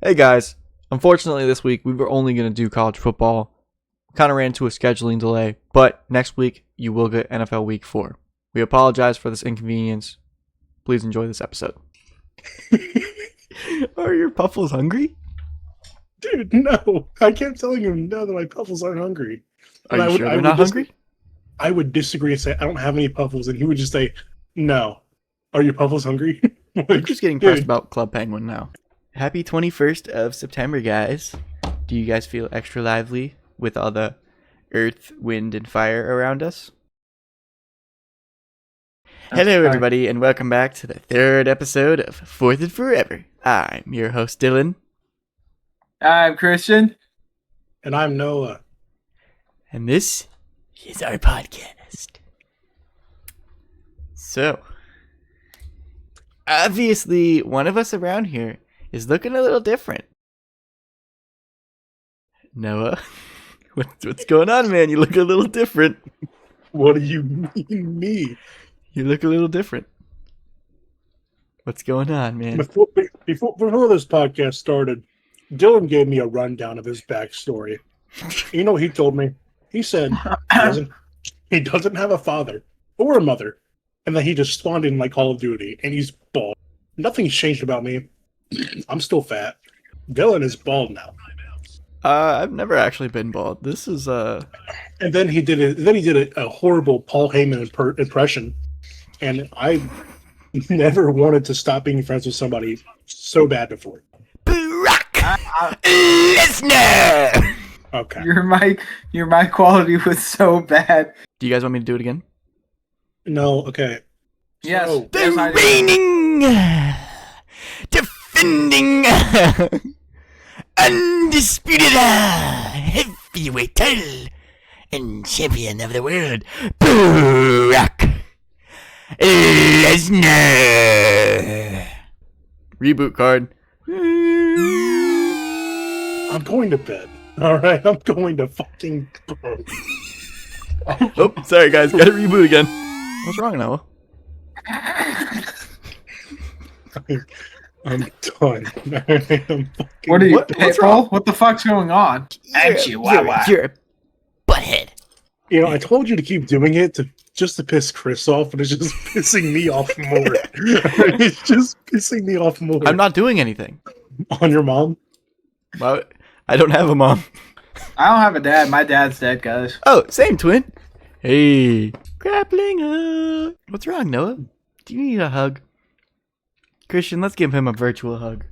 Hey guys, unfortunately this week we were only going to do college football. Kind of ran into a scheduling delay, but next week you will get NFL Week 4. We apologize for this inconvenience. Please enjoy this episode. Are your puffles hungry? Dude, no. I kept telling him no that my puffles aren't hungry. Are you sure they're not hungry? I would disagree and say I don't have any puffles, and he would just say, no. Are your puffles hungry? I'm just getting pressed about Club Penguin now. Happy 21st of September, guys. Do you guys feel extra lively with all the earth, wind, and fire around us? Hello, everybody, and welcome back to the third episode of Fourth and Forever. I'm your host, Dylan. I'm Christian. And I'm Noah. And this is our podcast. So, obviously, one of us around here is looking a little different. Noah, what's going on, man? You look a little different. What do you mean, me? You look a little different. What's going on, man? Before this podcast started, Dylan gave me a rundown of his backstory. You know what he told me? He said he doesn't have a father or a mother, and that he just spawned in like Call of Duty, and he's bald. Nothing's changed about me. I'm still fat. Dylan is bald now. I've never actually been bald. This is And then he did a horrible Paul Heyman impression, and I never wanted to stop being friends with somebody so bad before. Brock Lesnar. Okay. Your mic quality was so bad. Do you guys want me to do it again? No. Okay. Yes. So, The reigning, defending, undisputed heavyweight title and champion of the world, Brock Lesnar. Reboot card. I'm going to bed. All right, I'm going to fucking bed. Oh, sorry guys, gotta reboot again. What's wrong, Noah? I'm done. I'm What are you, What's wrong? Pitbull? What the fuck's going on? You're a butthead. You know, I told you to keep doing it just to piss Chris off, but it's just pissing me off more. It's just pissing me off more. I'm not doing anything. On your mom? I don't have a mom. I don't have a dad. My dad's dead, guys. Oh, same twin. Hey. Grappling hook. What's wrong, Noah? Do you need a hug? Christian, let's give him a virtual hug.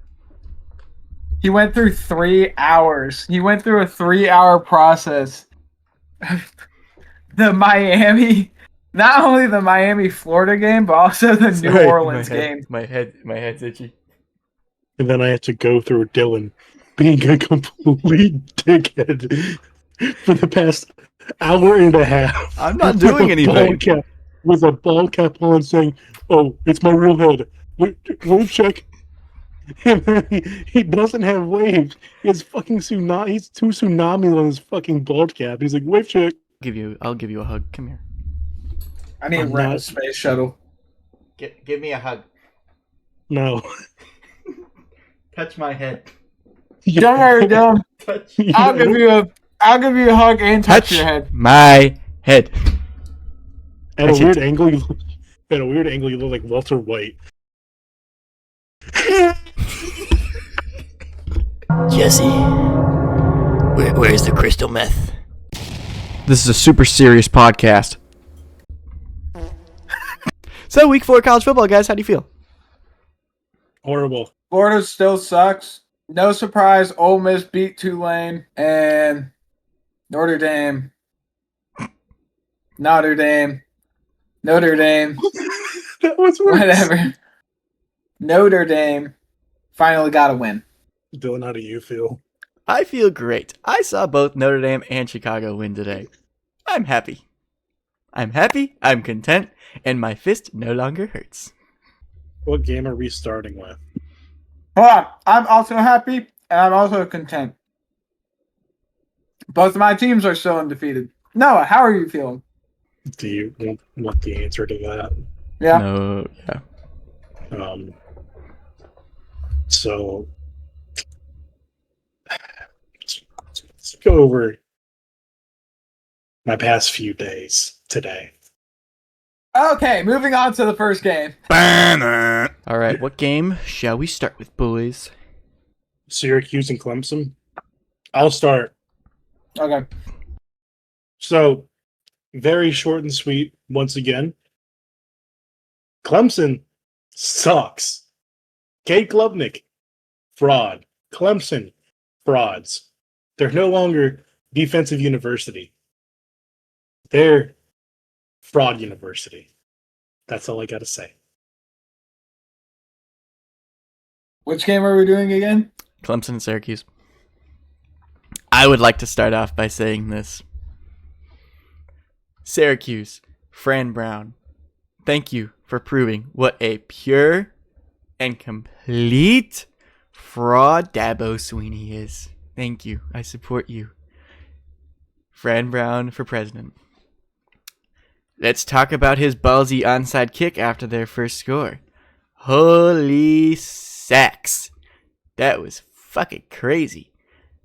He went through 3 hours. He went through a 3-hour process. Not only the Miami, Florida game, but also the New Orleans game. My head's itchy. And then I had to go through Dylan being a complete dickhead for the past hour and a half. I'm not doing anything. With a ball cap on saying, oh, it's my real head. Wave check. And then he doesn't have waves. He has fucking tsunami. He's two tsunamis on his fucking bald cap. He's like, wave check. I'll give you a hug. Come here. I need to rent a space shuttle. Give me a hug. No. Touch my head. Don't worry, Dylan. I'll give you a hug and touch your head. My head. At a weird angle, you look like Walter White. Jesse, where's the crystal meth? This is a super serious podcast. So, week 4 college football, guys. How do you feel? Horrible. Florida still sucks. No surprise, Ole Miss beat Tulane and Notre Dame. That was worse. Whatever. Notre Dame finally got a win. Dylan, how do you feel? I feel great. I saw both Notre Dame and Chicago win today. I'm happy. I'm content, and my fist no longer hurts. What game are we starting with? Hold on. I'm also happy, and I'm also content. Both of my teams are still undefeated. Noah, how are you feeling? Do you want the answer to that? Yeah. No, yeah. So let's go over my past few days today. Okay, moving on to the first game. All right, what game shall we start with, boys? Syracuse and Clemson. I'll start. Okay. So, very short and sweet once again. Clemson sucks. Kate Klubnik, fraud. Clemson, frauds. They're no longer defensive university. They're fraud university. That's all I got to say. Which game are we doing again? Clemson and Syracuse. I would like to start off by saying this. Syracuse, Fran Brown, thank you for proving what a pure and complete fraud Dabo Sweeney is. Thank you. I support you. Fran Brown for president. Let's talk about his ballsy onside kick after their first score. Holy sex. That was fucking crazy.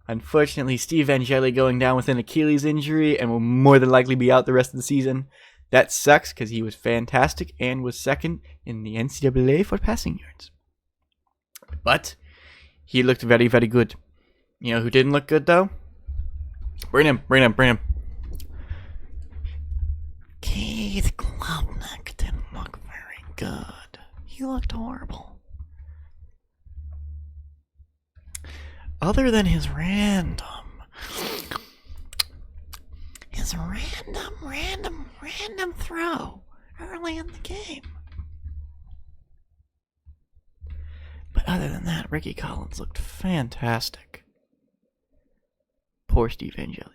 Unfortunately, Steve Angeli going down with an Achilles injury and will more than likely be out the rest of the season. That sucks because he was fantastic and was second in the NCAA for passing yards. But he looked very, very good. You know who didn't look good, though? Bring him. Keith Klubnik didn't look very good. He looked horrible. Other than his random throw early in the game. But other than that, Ricky Collins looked fantastic. Poor Steve Angeli.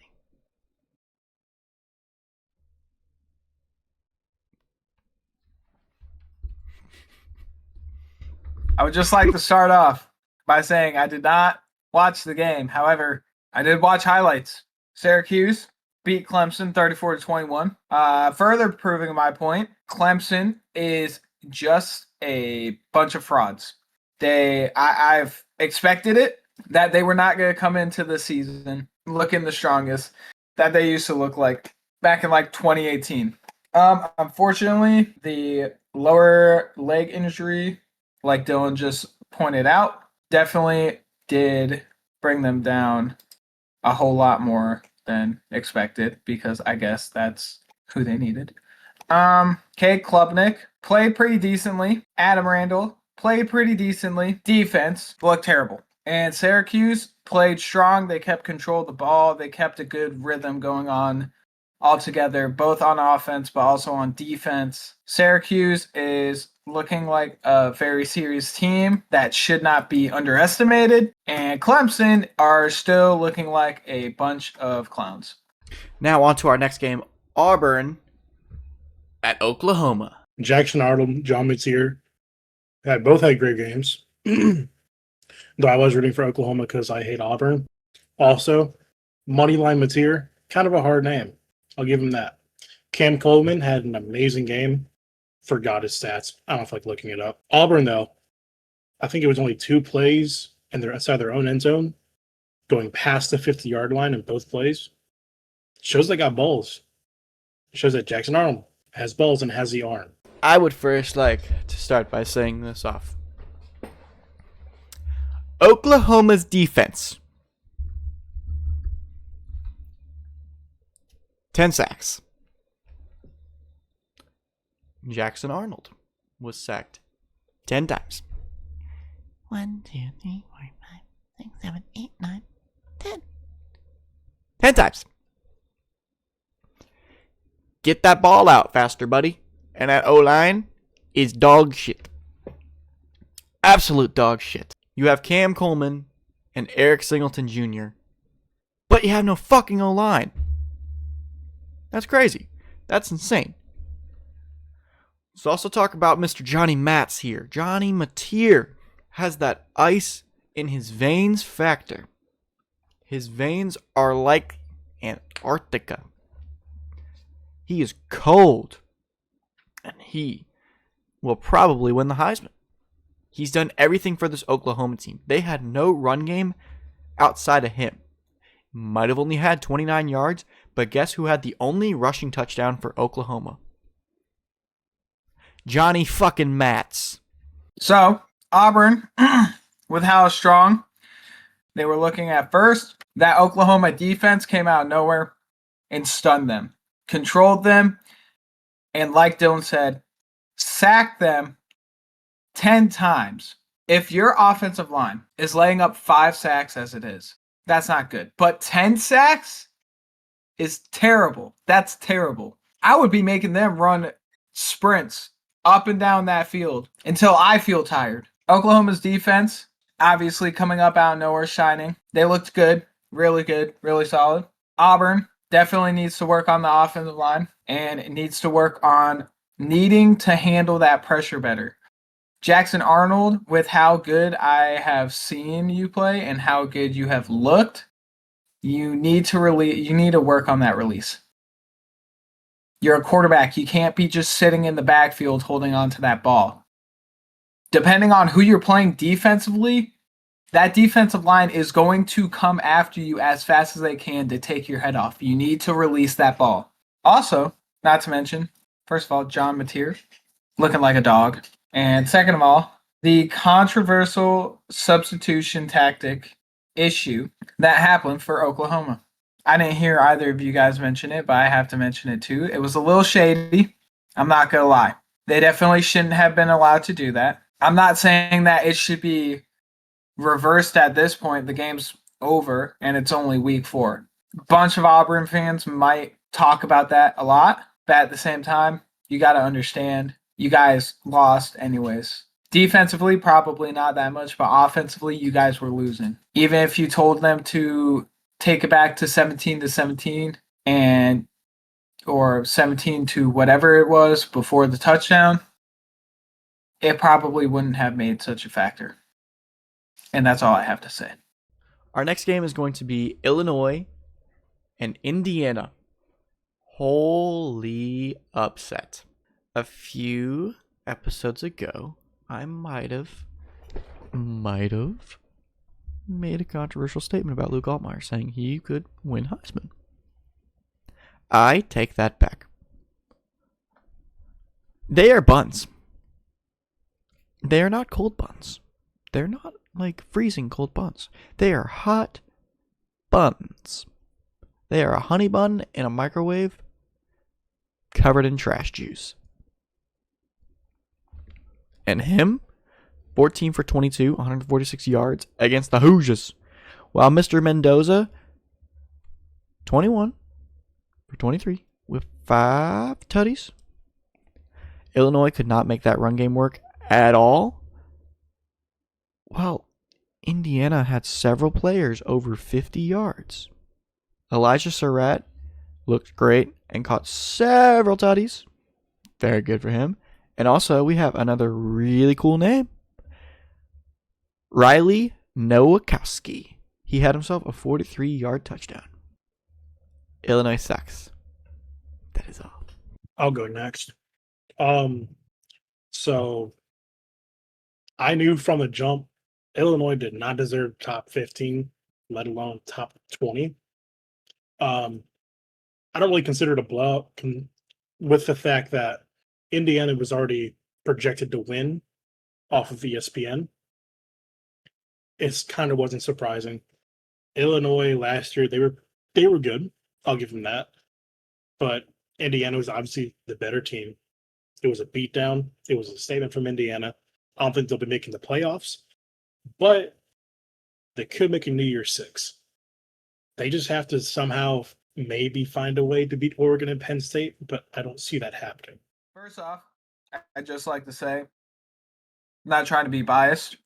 I would just like to start off by saying I did not watch the game. However, I did watch highlights. Syracuse beat Clemson 34-21. Further proving my point, Clemson is just a bunch of frauds. I've expected it, that they were not going to come into the season looking the strongest that they used to look like back in like 2018. Unfortunately, the lower leg injury, like Dylan just pointed out, definitely did bring them down a whole lot more than expected, because I guess that's who they needed. Kate Klubnik played pretty decently. Adam Randall played pretty decently. Defense looked terrible. And Syracuse played strong. They kept control of the ball. They kept a good rhythm going on altogether, both on offense but also on defense. Syracuse is looking like a very serious team that should not be underestimated, and Clemson are still looking like a bunch of clowns. Now on to our next game. Auburn at Oklahoma. Jackson Arnold, John Mateer both had great games. Though I was rooting for Oklahoma because I hate Auburn. Also, Moneyline Mateer, kind of a hard name. I'll give him that. Cam Coleman had an amazing game. Forgot his stats. I don't feel like looking it up. Auburn, though, I think it was only 2 plays outside their own end zone, going past the 50-yard line in both plays. Shows they got balls. Shows that Jackson Arnold has balls and has the arm. I would first like to start by saying this off. Oklahoma's defense. 10 sacks. Jackson Arnold was sacked 10 times. 1, 2, 3, 4, 5, 6, 7, 8, 9, 10. 10 times. Get that ball out faster, buddy. And that O-line is dog shit. Absolute dog shit. You have Cam Coleman and Eric Singleton Jr., but you have no fucking O-line. That's crazy. That's insane. Let's also talk about Mr. Johnny Matz here. Johnny Mateer has that ice in his veins factor. His veins are like Antarctica. He is cold. And he will probably win the Heisman. He's done everything for this Oklahoma team. They had no run game outside of him. might have only had 29 yards, but guess who had the only rushing touchdown for Oklahoma? Johnny fucking Mats. So, Auburn, with how strong they were looking at first, that Oklahoma defense came out of nowhere and stunned them, controlled them, and like Dylan said, sacked them 10 times. If your offensive line is laying up 5 sacks as it is, that's not good. But 10 sacks is terrible. That's terrible. I would be making them run sprints up and down that field until I feel tired. Oklahoma's defense, obviously coming up out of nowhere, shining. They looked good, really solid. Auburn definitely needs to work on the offensive line, and it needs to work on needing to handle that pressure better. Jackson Arnold, with how good I have seen you play and how good you have looked, you need to work on that release. You're a quarterback. You can't be just sitting in the backfield holding on to that ball. Depending on who you're playing defensively, that defensive line is going to come after you as fast as they can to take your head off. You need to release that ball. Also, not to mention, first of all, John Mateer looking like a dog. And second of all, the controversial substitution tactic issue that happened for Oklahoma. I didn't hear either of you guys mention it, but I have to mention it too. It was a little shady. I'm not going to lie. They definitely shouldn't have been allowed to do that. I'm not saying that it should be reversed at this point. The game's over and it's only week 4. A bunch of Auburn fans might talk about that a lot, but at the same time, you got to understand you guys lost anyways. Defensively, probably not that much, but offensively, you guys were losing. Even if you told them to take it back to 17-17 and or 17 to whatever it was before the touchdown, it probably wouldn't have made such a factor. And that's all I have to say. Our next game is going to be Illinois and Indiana. Holy upset. A few episodes ago, I might have made a controversial statement about Luke Altmaier, saying he could win Heisman. I take that back. They are buns. They are not cold buns. They're not like freezing cold buns. They are hot buns. They are a honey bun in a microwave covered in trash juice. And him, 14 for 22, 146 yards against the Hoosiers. While Mr. Mendoza, 21 for 23 with 5 tutties. Illinois could not make that run game work at all. While Indiana had several players over 50 yards. Elijah Surratt looked great and caught several tutties. Very good for him. And also, we have another really cool name. Riley Nowakowski. He had himself a 43-yard touchdown. Illinois sucks. That is all. I'll go next. So I knew from the jump, Illinois did not deserve top 15, let alone top 20. I don't really consider it a blowout with the fact that Indiana was already projected to win off of ESPN. It kind of wasn't surprising. Illinois last year, they were good. I'll give them that. But Indiana was obviously the better team. It was a beatdown. It was a statement from Indiana. I don't think they'll be making the playoffs, but they could make a New Year's 6. They just have to somehow maybe find a way to beat Oregon and Penn State, but I don't see that happening. First off, I'd just like to say, I'm not trying to be biased.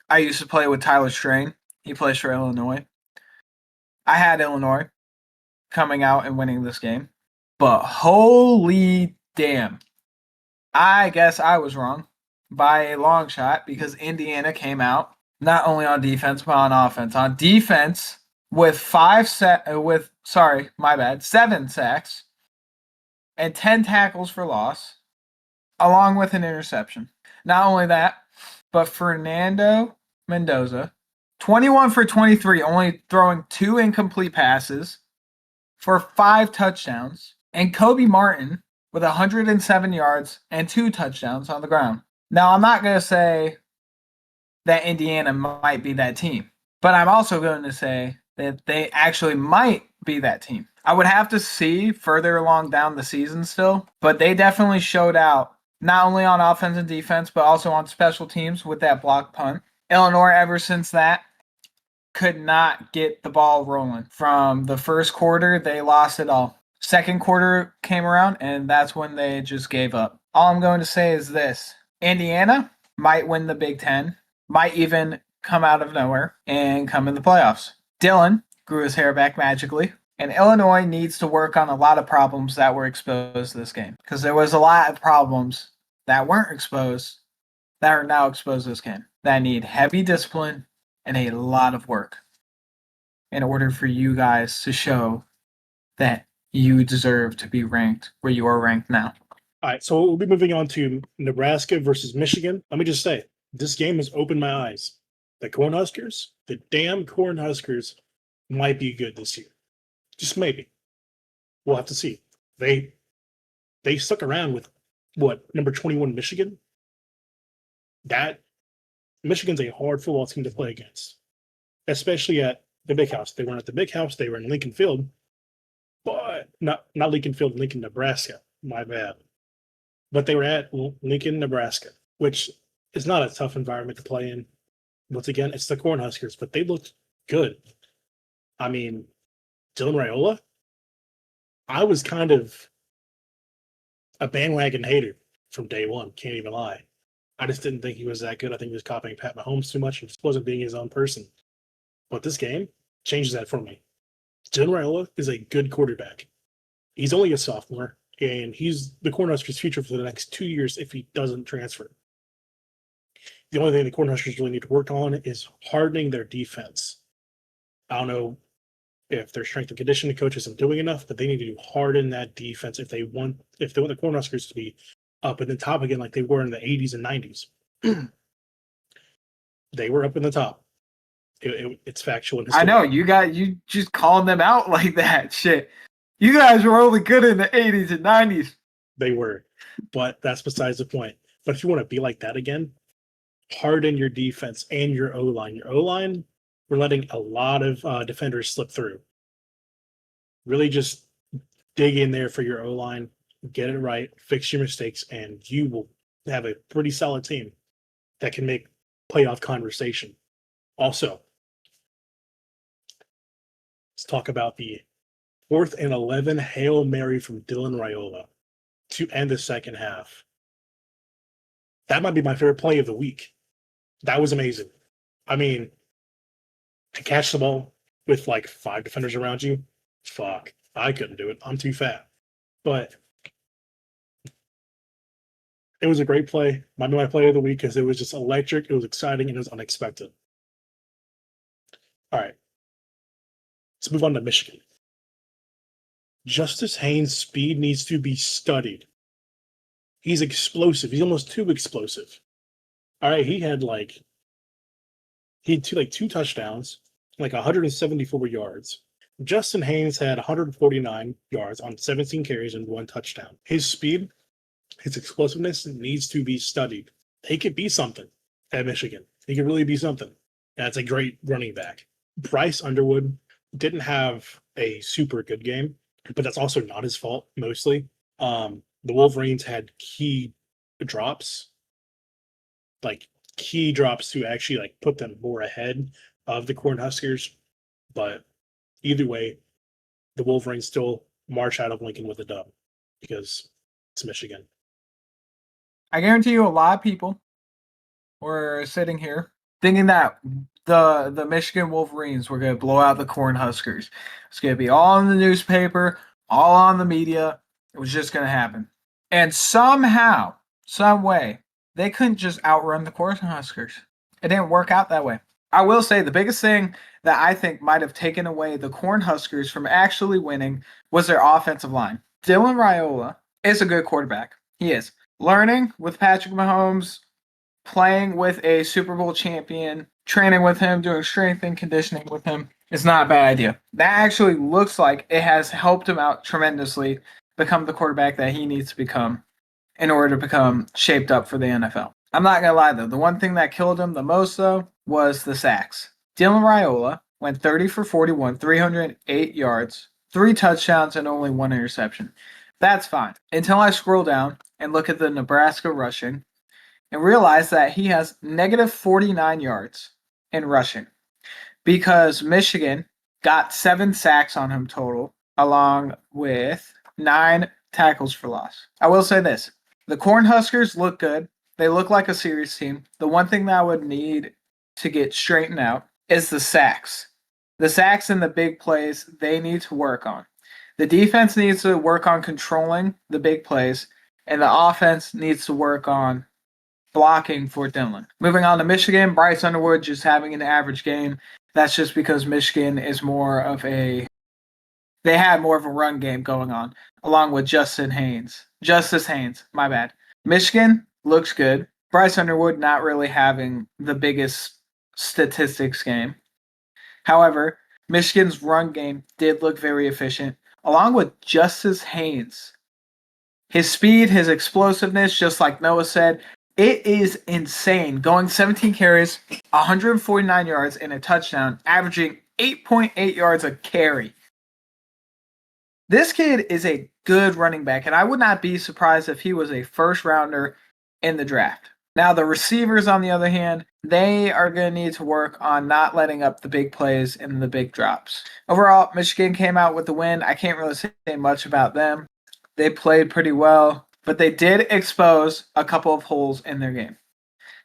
I used to play with Tyler Strain. He plays for Illinois. I had Illinois coming out and winning this game, but holy damn. I guess I was wrong by a long shot because Indiana came out not only on defense but on offense. On defense with 7 sacks and 10 tackles for loss, along with an interception. Not only that, but Fernando Mendoza 21 for 23, only throwing 2 incomplete passes for 5 touchdowns. And Kobe Martin with 107 yards and 2 touchdowns on the ground. Now, I'm not going to say that Indiana might be that team, but I'm also going to say that they actually might be that team. I would have to see further along down the season still, but they definitely showed out not only on offense and defense, but also on special teams with that block punt. Illinois, ever since that, could not get the ball rolling. From the first quarter, they lost it all. Second quarter came around, and that's when they just gave up. All I'm going to say is this. Indiana might win the Big Ten, might even come out of nowhere and come in the playoffs. Dylan grew his hair back magically, and Illinois needs to work on a lot of problems that were exposed this game, because there was a lot of problems that weren't exposed that are now exposed this game that need heavy discipline and a lot of work in order for you guys to show that you deserve to be ranked where you are ranked now. All right, so we'll be moving on to Nebraska versus Michigan. Let me just say, this game has opened my eyes. The Cornhuskers, the damn Cornhuskers, might be good this year. Just maybe. We'll have to see. They stuck around with, number 21 Michigan? That Michigan's a hard football team to play against, especially at the Big House. They weren't at the Big House. They were in Lincoln Field, but not Lincoln Field, Lincoln, Nebraska. My bad. But they were at Lincoln, Nebraska, which is not a tough environment to play in. Once again, it's the Cornhuskers, but they looked good. I mean, Dylan Raiola, I was kind of a bandwagon hater from day one. Can't even lie. I just didn't think he was that good. I think he was copying Pat Mahomes too much and just wasn't being his own person. But this game changes that for me. Dylan Raiola is a good quarterback. He's only a sophomore, and he's the Cornhuskers' future for the next 2 years if he doesn't transfer. The only thing the Cornhuskers really need to work on is hardening their defense. I don't know if their strength and conditioning coach isn't doing enough, but they need to harden that defense if they want the Cornhuskers to be up in the top again like they were in the 80s and 90s. They were up in the top. It's factual. And I know you just calling them out like that. Shit, you guys were only good in the 80s and 90s. They were, but that's besides the point. But if you want to be like that again, harden your defense and your O-line. Your O-line, we're letting a lot of defenders slip through. Really just dig in there for your O-line, get it right, fix your mistakes, and you will have a pretty solid team that can make playoff conversation. Also, let's talk about the 4th and 11 Hail Mary from Dylan Raiola to end the second half. That might be my favorite play of the week. That was amazing. I mean, to catch the ball with like 5 defenders around you, fuck, I couldn't do it. I'm too fat. But it was a great play. Might be my play of the week because it was just electric, it was exciting, and it was unexpected. All right. Let's move on to Michigan. Justice Haynes' speed needs to be studied. He's explosive. He's almost too explosive. All right, he had two touchdowns, like 174 yards. Justin Haynes had 149 yards on 17 carries and 1 touchdown. His speed, his explosiveness needs to be studied. He could be something at Michigan. He could really be something. That's a great running back. Bryce Underwood didn't have a super good game, but that's also not his fault, mostly. The Wolverines had key drops to actually put them more ahead of the Cornhuskers. But either way, the Wolverines still march out of Lincoln with a dub because it's Michigan. I guarantee you a lot of people were sitting here thinking that the Michigan Wolverines were going to blow out the Cornhuskers. It's going to be all in the newspaper, all on the media. It was just going to happen. And somehow, some way, they couldn't just outrun the Cornhuskers. It didn't work out that way. I will say the biggest thing that I think might have taken away the Cornhuskers from actually winning was their offensive line. Dylan Raiola is a good quarterback. He is. Learning with Patrick Mahomes, playing with a Super Bowl champion training with him, doing strength and conditioning with him is not a bad idea. That actually looks like it has helped him out tremendously become the quarterback that he needs to become in order to become shaped up for the NFL. I'm not going to lie, though. The one thing that killed him the most, though, was the sacks. Dylan Raiola went 30 for 41, 308 yards, 3 touchdowns, and only 1 interception. That's fine. Until I scroll down and look at the Nebraska rushing and realize that he has negative 49 yards in rushing because Michigan got 7 sacks on him total, along with 9 tackles for loss. I will say this. The Cornhuskers look good. They look like a serious team. The one thing that I would need to get straightened out is the sacks. The sacks and the big plays, they need to work on. The defense needs to work on controlling the big plays, and the offense needs to work on blocking for Dylan. Moving on to Michigan, Bryce Underwood just having an average game. That's just because Michigan is they had more of a run game going on, along with Justice Haynes, my bad. Michigan looks good. Bryce Underwood not really having the biggest statistics game. However, Michigan's run game did look very efficient, along with Justice Haynes. His speed, his explosiveness, just like Noah said, it is insane. Going 17 carries, 149 yards, and a touchdown, averaging 8.8 yards a carry. This kid is a good running back, and I would not be surprised if he was a first rounder in the draft. Now, the receivers, on the other hand, they are going to need to work on not letting up the big plays and the big drops. Overall, Michigan came out with the win. I can't really say much about them. They played pretty well, but they did expose a couple of holes in their game.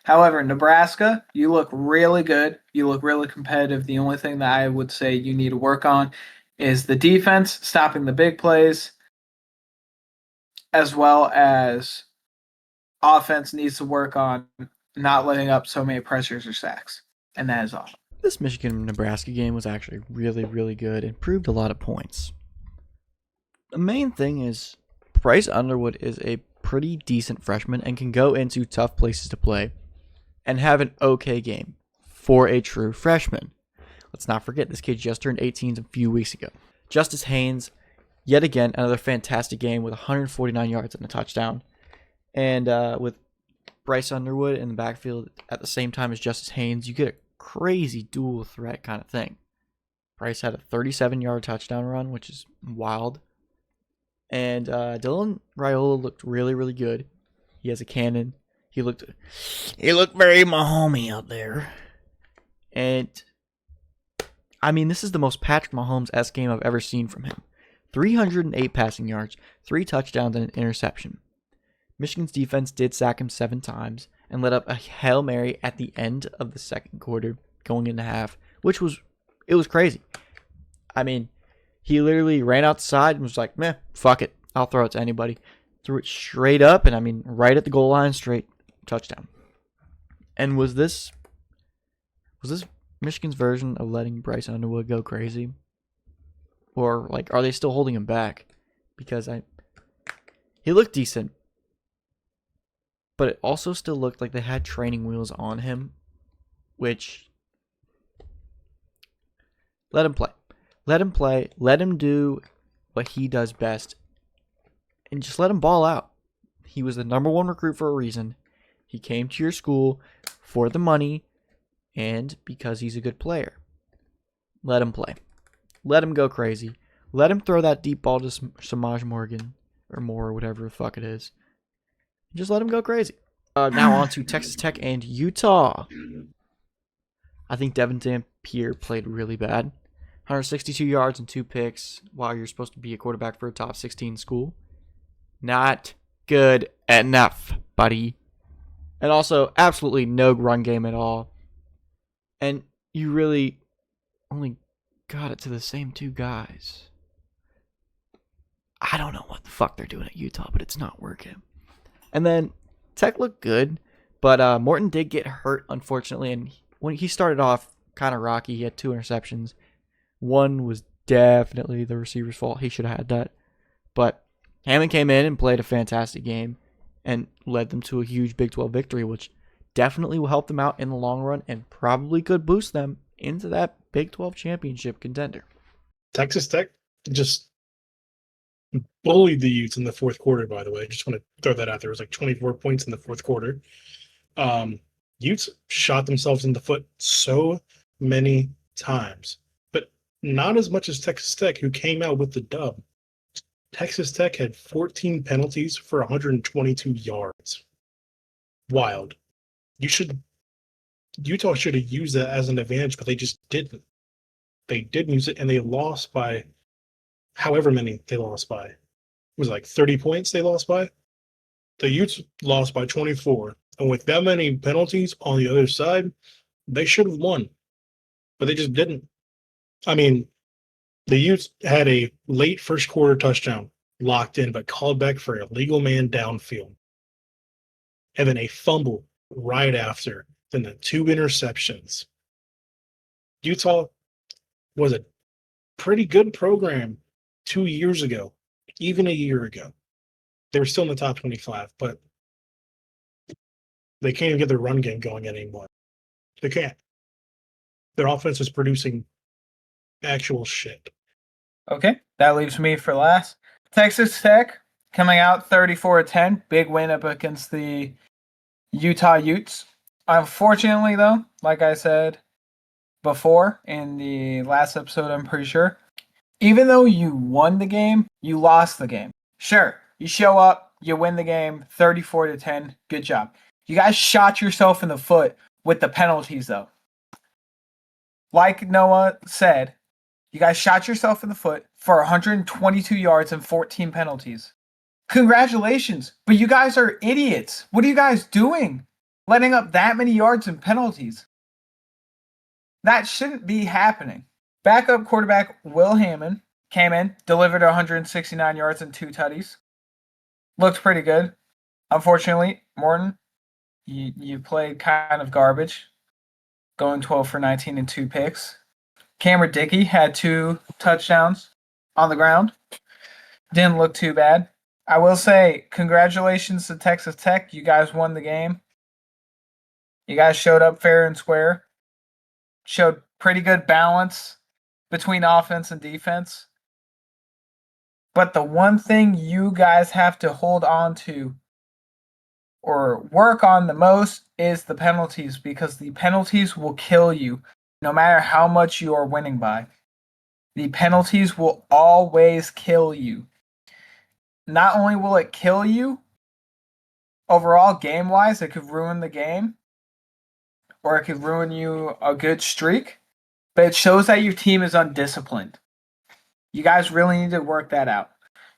However, Nebraska, you look really good. You look really competitive. The only thing that I would say you need to work on is the defense, stopping the big plays, as well as offense needs to work on not letting up so many pressures or sacks. And that is all. This Michigan-Nebraska game was actually really, really good and proved a lot of points. The main thing is Bryce Underwood is a pretty decent freshman and can go into tough places to play and have an okay game for a true freshman. Let's not forget, this kid just turned 18 a few weeks ago. Justice Haynes, yet again, another fantastic game with 149 yards and a touchdown. And with Bryce Underwood in the backfield at the same time as Justice Haynes, you get a crazy dual threat kind of thing. Bryce had a 37-yard touchdown run, which is wild. And Dylan Raiola looked really, really good. He has a cannon. He looked very Mahomes out there. And I mean, this is the most Patrick Mahomes-esque game I've ever seen from him. 308 passing yards, 3 touchdowns, and an interception. Michigan's defense did sack him 7 times and let up a Hail Mary at the end of the second quarter, going into half, which was crazy. I mean, he literally ran outside and was like, meh, fuck it. I'll throw it to anybody. Threw it straight up, and I mean, right at the goal line, straight touchdown. And was this Michigan's version of letting Bryce Underwood go crazy? Or, like, are they still holding him back? Because he looked decent. But it also still looked like they had training wheels on him. Which, let him play. Let him play. Let him do what he does best. And just let him ball out. He was the number 1 recruit for a reason. He came to your school for the money. And because he's a good player. Let him play. Let him go crazy. Let him throw that deep ball to Samaj Morgan. Or more, or whatever the fuck it is. Just let him go crazy. Now on to Texas Tech and Utah. I think Devin Dampier played really bad. 162 yards and 2 picks while you're supposed to be a quarterback for a top 16 school. Not good enough, buddy. And also, absolutely no run game at all. And you really only got it to the same 2 guys. I don't know what the fuck they're doing at Utah, but it's not working. And then Tech looked good, but Morton did get hurt, unfortunately. And when he started off kind of rocky, he had 2 interceptions. One was definitely the receiver's fault. He should have had that. But Hammond came in and played a fantastic game and led them to a huge Big 12 victory, which definitely will help them out in the long run and probably could boost them into that Big 12 championship contender. Texas Tech just bullied the Utes in the fourth quarter, by the way. I just want to throw that out there. It was like 24 points in the fourth quarter. Utes shot themselves in the foot so many times, but not as much as Texas Tech, who came out with the dub. Texas Tech had 14 penalties for 122 yards. Wild. Utah should have used that as an advantage, but they just didn't. They didn't use it, and they lost by however many they lost by. It was like 30 points they lost by. The Utes lost by 24. And with that many penalties on the other side, they should have won. But they just didn't. I mean, the Utes had a late first quarter touchdown locked in, but called back for a legal man downfield. And then a fumble right after. Then the 2 interceptions. Utah was a pretty good program 2 years ago, even a year ago. They were still in the top 25, but they can't even get their run game going anymore. They can't. Their offense is producing actual shit. Okay, that leaves me for last. Texas Tech coming out 34-10. Big win up against the Utah Utes. Unfortunately, though, like I said before in the last episode, I'm pretty sure, even though you won the game, you lost the game. Sure, you show up, you win the game 34-10. Good job. You guys shot yourself in the foot with the penalties, though. Like Noah said, you guys shot yourself in the foot for 122 yards and 14 penalties. Congratulations, but you guys are idiots. What are you guys doing? Letting up that many yards and penalties. That shouldn't be happening. Backup quarterback Will Hammond came in, delivered 169 yards and 2 tutties. Looked pretty good. Unfortunately, Morton, you played kind of garbage, going 12 for 19 and 2 picks. Cameron Dickey had 2 touchdowns on the ground. Didn't look too bad. I will say, congratulations to Texas Tech. You guys won the game. You guys showed up fair and square. Showed pretty good balance between offense and defense. But the one thing you guys have to hold on to or work on the most is the penalties, because the penalties will kill you no matter how much you are winning by. The penalties will always kill you. Not only will it kill you overall game-wise, it could ruin the game, or it could ruin you a good streak, but it shows that your team is undisciplined. You guys really need to work that out.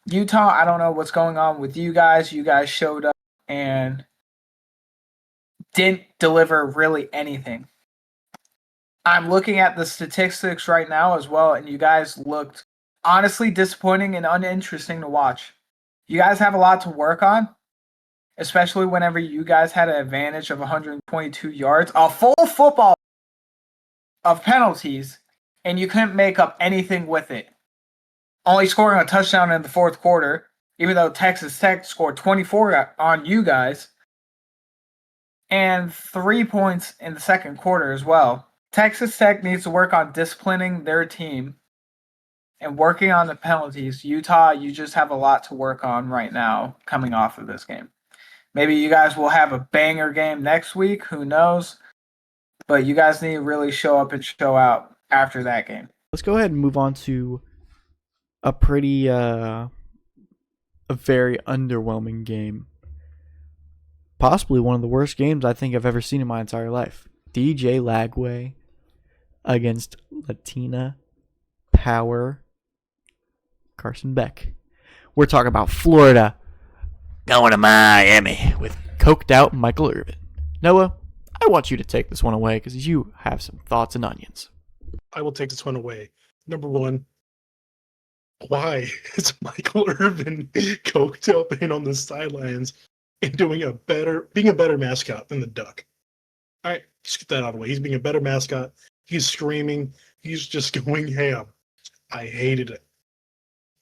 Utah, I don't know what's going on with you guys. You guys showed up and didn't deliver really anything. I'm looking at the statistics right now as well, and you guys looked honestly disappointing and uninteresting to watch. You guys have a lot to work on, especially whenever you guys had an advantage of 122 yards, a full football of penalties, and you couldn't make up anything with it. Only scoring a touchdown in the fourth quarter, even though Texas Tech scored 24 on you guys, and 3 points in the second quarter as well. Texas Tech needs to work on disciplining their team and working on the penalties. Utah, you just have a lot to work on right now coming off of this game. Maybe you guys will have a banger game next week. Who knows? But you guys need to really show up and show out after that game. Let's go ahead and move on to a very underwhelming game. Possibly one of the worst games I think I've ever seen in my entire life. DJ Lagway against Latina Power Carson Beck. We're talking about Florida going to Miami with coked out Michael Irvin. Noah, I want you to take this one away because you have some thoughts and onions. I will take this one away. Number one, why is Michael Irvin coked up and on the sidelines and being a better mascot than the Duck? All right, let's get that out of the way. He's being a better mascot. He's screaming. He's just going ham. I hated it.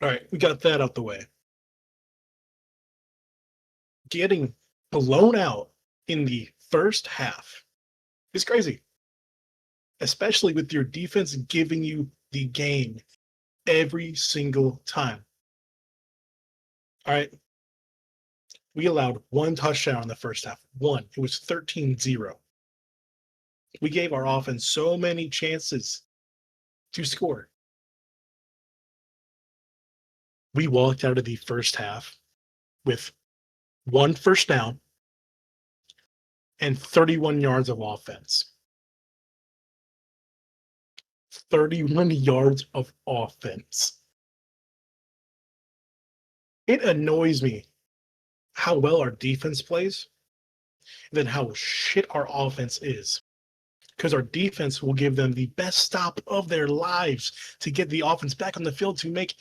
All right, we got that out the way. Getting blown out in the first half is crazy, especially with your defense giving you the game every single time. All right. We allowed one touchdown in the first half. One. It was 13-0. We gave our offense so many chances to score. We walked out of the first half with one first down and 31 yards of offense. 31 yards of offense. It annoys me how well our defense plays than how shit our offense is. Because our defense will give them the best stop of their lives to get the offense back on the field to make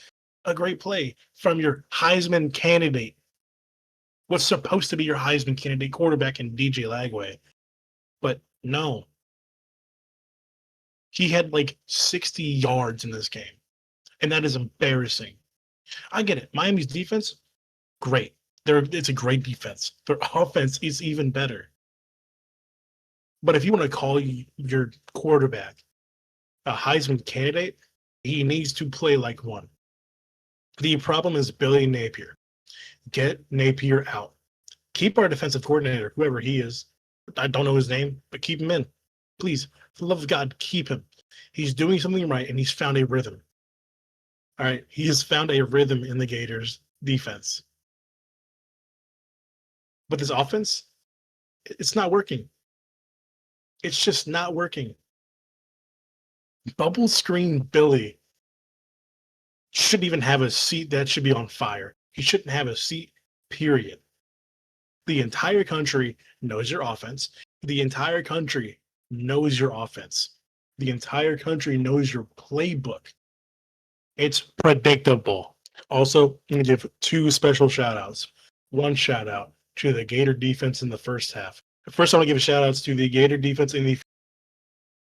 a great play from your Heisman candidate. What's supposed to be your Heisman candidate quarterback in DJ Lagway. But no. He had like 60 yards in this game. And that is embarrassing. I get it. Miami's defense, great. It's a great defense. Their offense is even better. But if you want to call your quarterback a Heisman candidate, he needs to play like one. The problem is Billy Napier. Get Napier out. Keep our defensive coordinator, whoever he is. I don't know his name, but keep him in. Please, for the love of God, keep him. He's doing something right, and he's found a rhythm. All right, he has found a rhythm in the Gators' defense. But this offense, it's not working. It's just not working. Bubble screen Billy shouldn't even have a seat that should be on fire. He shouldn't have a seat, period. The entire country knows your offense. The entire country knows your offense. The entire country knows your playbook. It's predictable. Also, I'm going to give two special shout-outs. One shout-out to the Gator defense in the first half. First, I want to give shout-outs to the Gator defense in the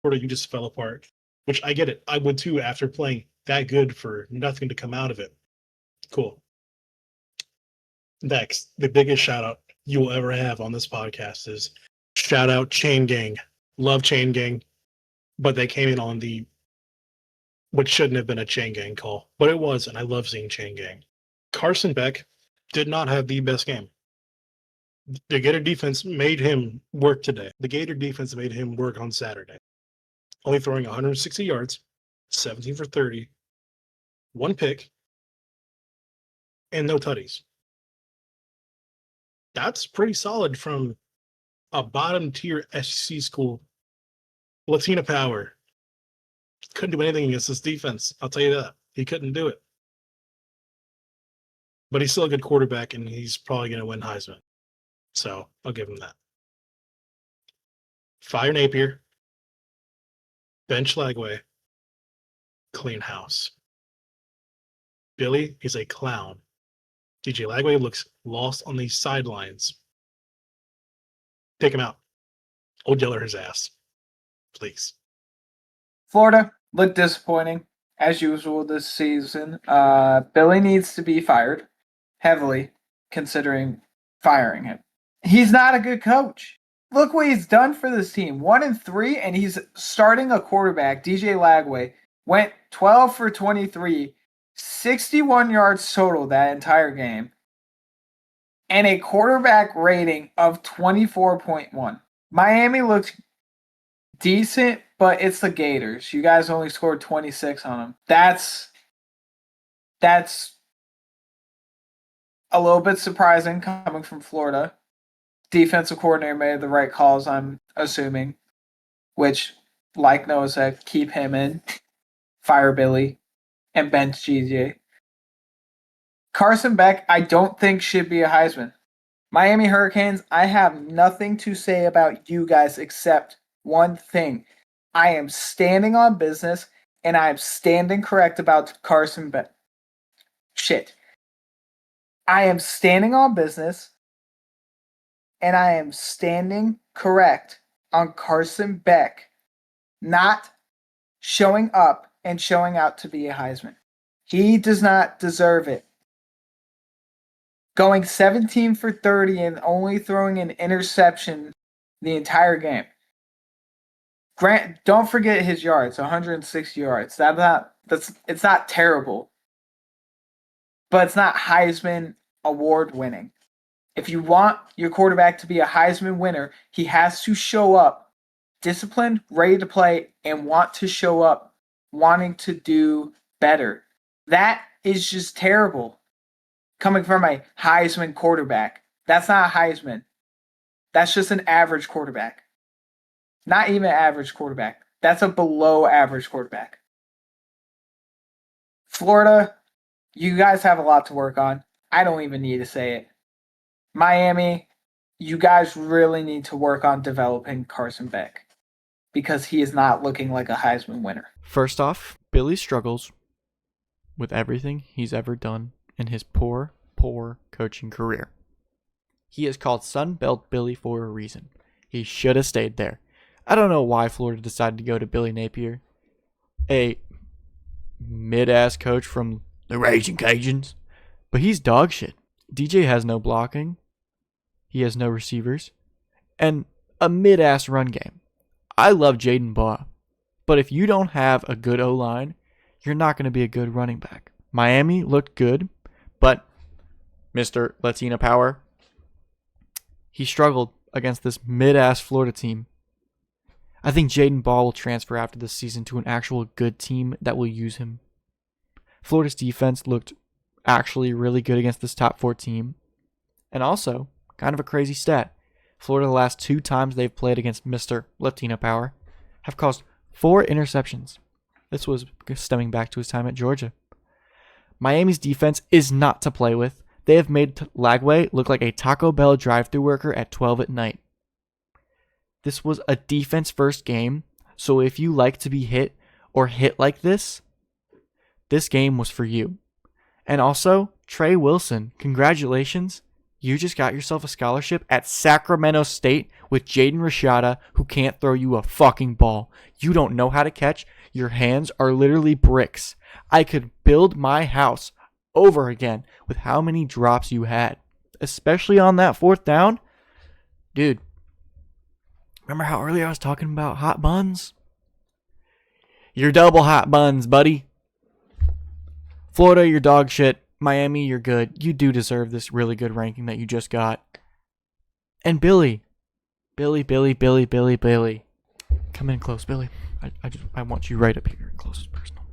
quarter. You just fell apart, which I get it. I would too after playing that good for nothing to come out of it. Cool. Next, the biggest shout-out you will ever have on this podcast is shout-out Chain Gang. Love Chain Gang, but they came in on what shouldn't have been a Chain Gang call, but it was, and I love seeing Chain Gang. Carson Beck did not have the best game. The Gator defense made him work today. The Gator defense made him work on Saturday. Only throwing 160 yards, 17 for 30, one pick, and no tutties. That's pretty solid from a bottom-tier SEC school. Latina power. Couldn't do anything against this defense. I'll tell you that. He couldn't do it. But he's still a good quarterback, and he's probably going to win Heisman. So I'll give him that. Fire Napier. Bench Lagway. Clean house. Billy is a clown. DJ Lagway looks lost on the sidelines. Take him out. Old Yeller his ass. Please. Florida looked disappointing, as usual this season. Billy needs to be fired, heavily considering firing him. He's not a good coach. Look what he's done for this team. 1-3, and he's starting a quarterback, DJ Lagway, went 12 for 23, 61 yards total that entire game, and a quarterback rating of 24.1. Miami looked decent, but it's the Gators. You guys only scored 26 on them. That's a little bit surprising coming from Florida. Defensive coordinator made the right calls, I'm assuming, which, like Noah said, keep him in, fire Billy, and bench GJ. Carson Beck, I don't think should be a Heisman. Miami Hurricanes, I have nothing to say about you guys except one thing. I am standing on business, and I am standing correct about Carson Beck. Shit. I am standing on business, and I am standing correct on Carson Beck not showing up and showing out to be a Heisman. He does not deserve it. Going 17 for 30 and only throwing an interception the entire game. Grant, don't forget his yards, 160 yards. It's not terrible, but it's not Heisman award winning. If you want your quarterback to be a Heisman winner, he has to show up disciplined, ready to play, and want to show up wanting to do better. That is just terrible coming from a Heisman quarterback. That's not a Heisman. That's just an average quarterback. Not even an average quarterback. That's a below average quarterback. Florida, you guys have a lot to work on. I don't even need to say it. Miami, you guys really need to work on developing Carson Beck because he is not looking like a Heisman winner. First off, Billy struggles with everything he's ever done in his poor coaching career. He is called Sunbelt Billy for a reason. He should have stayed there. I don't know why Florida decided to go to Billy Napier, a mid-ass coach from the Raging Cajuns, but he's dog shit. DJ has no blocking. He has no receivers. And a mid-ass run game. I love Jaden Baugh, but if you don't have a good O-line, you're not going to be a good running back. Miami looked good, but Mr. Latina Power, he struggled against this mid-ass Florida team. I think Jaden Baugh will transfer after this season to an actual good team that will use him. Florida's defense looked actually really good against this top 4 team. And also, kind of a crazy stat, Florida the last 2 times they've played against Mr. Latina Power have caused 4 interceptions. This was stemming back to his time at Georgia. Miami's defense is not to play with. They have made Lagway look like a Taco Bell drive-thru worker at 12 at night. This was a defense-first game, so if you like to be hit or hit like this game was for you. And also, Trey Wilson, congratulations. You just got yourself a scholarship at Sacramento State with Jaden Rashada, who can't throw you a fucking ball. You don't know how to catch. Your hands are literally bricks. I could build my house over again with how many drops you had, especially on that 4th down. Dude, remember how earlier I was talking about hot buns? You're double hot buns, buddy. Florida, you're dog shit. Miami, you're good. You do deserve this really good ranking that you just got. And Billy. Billy. Come in close, Billy. I want you right up here, close as personal.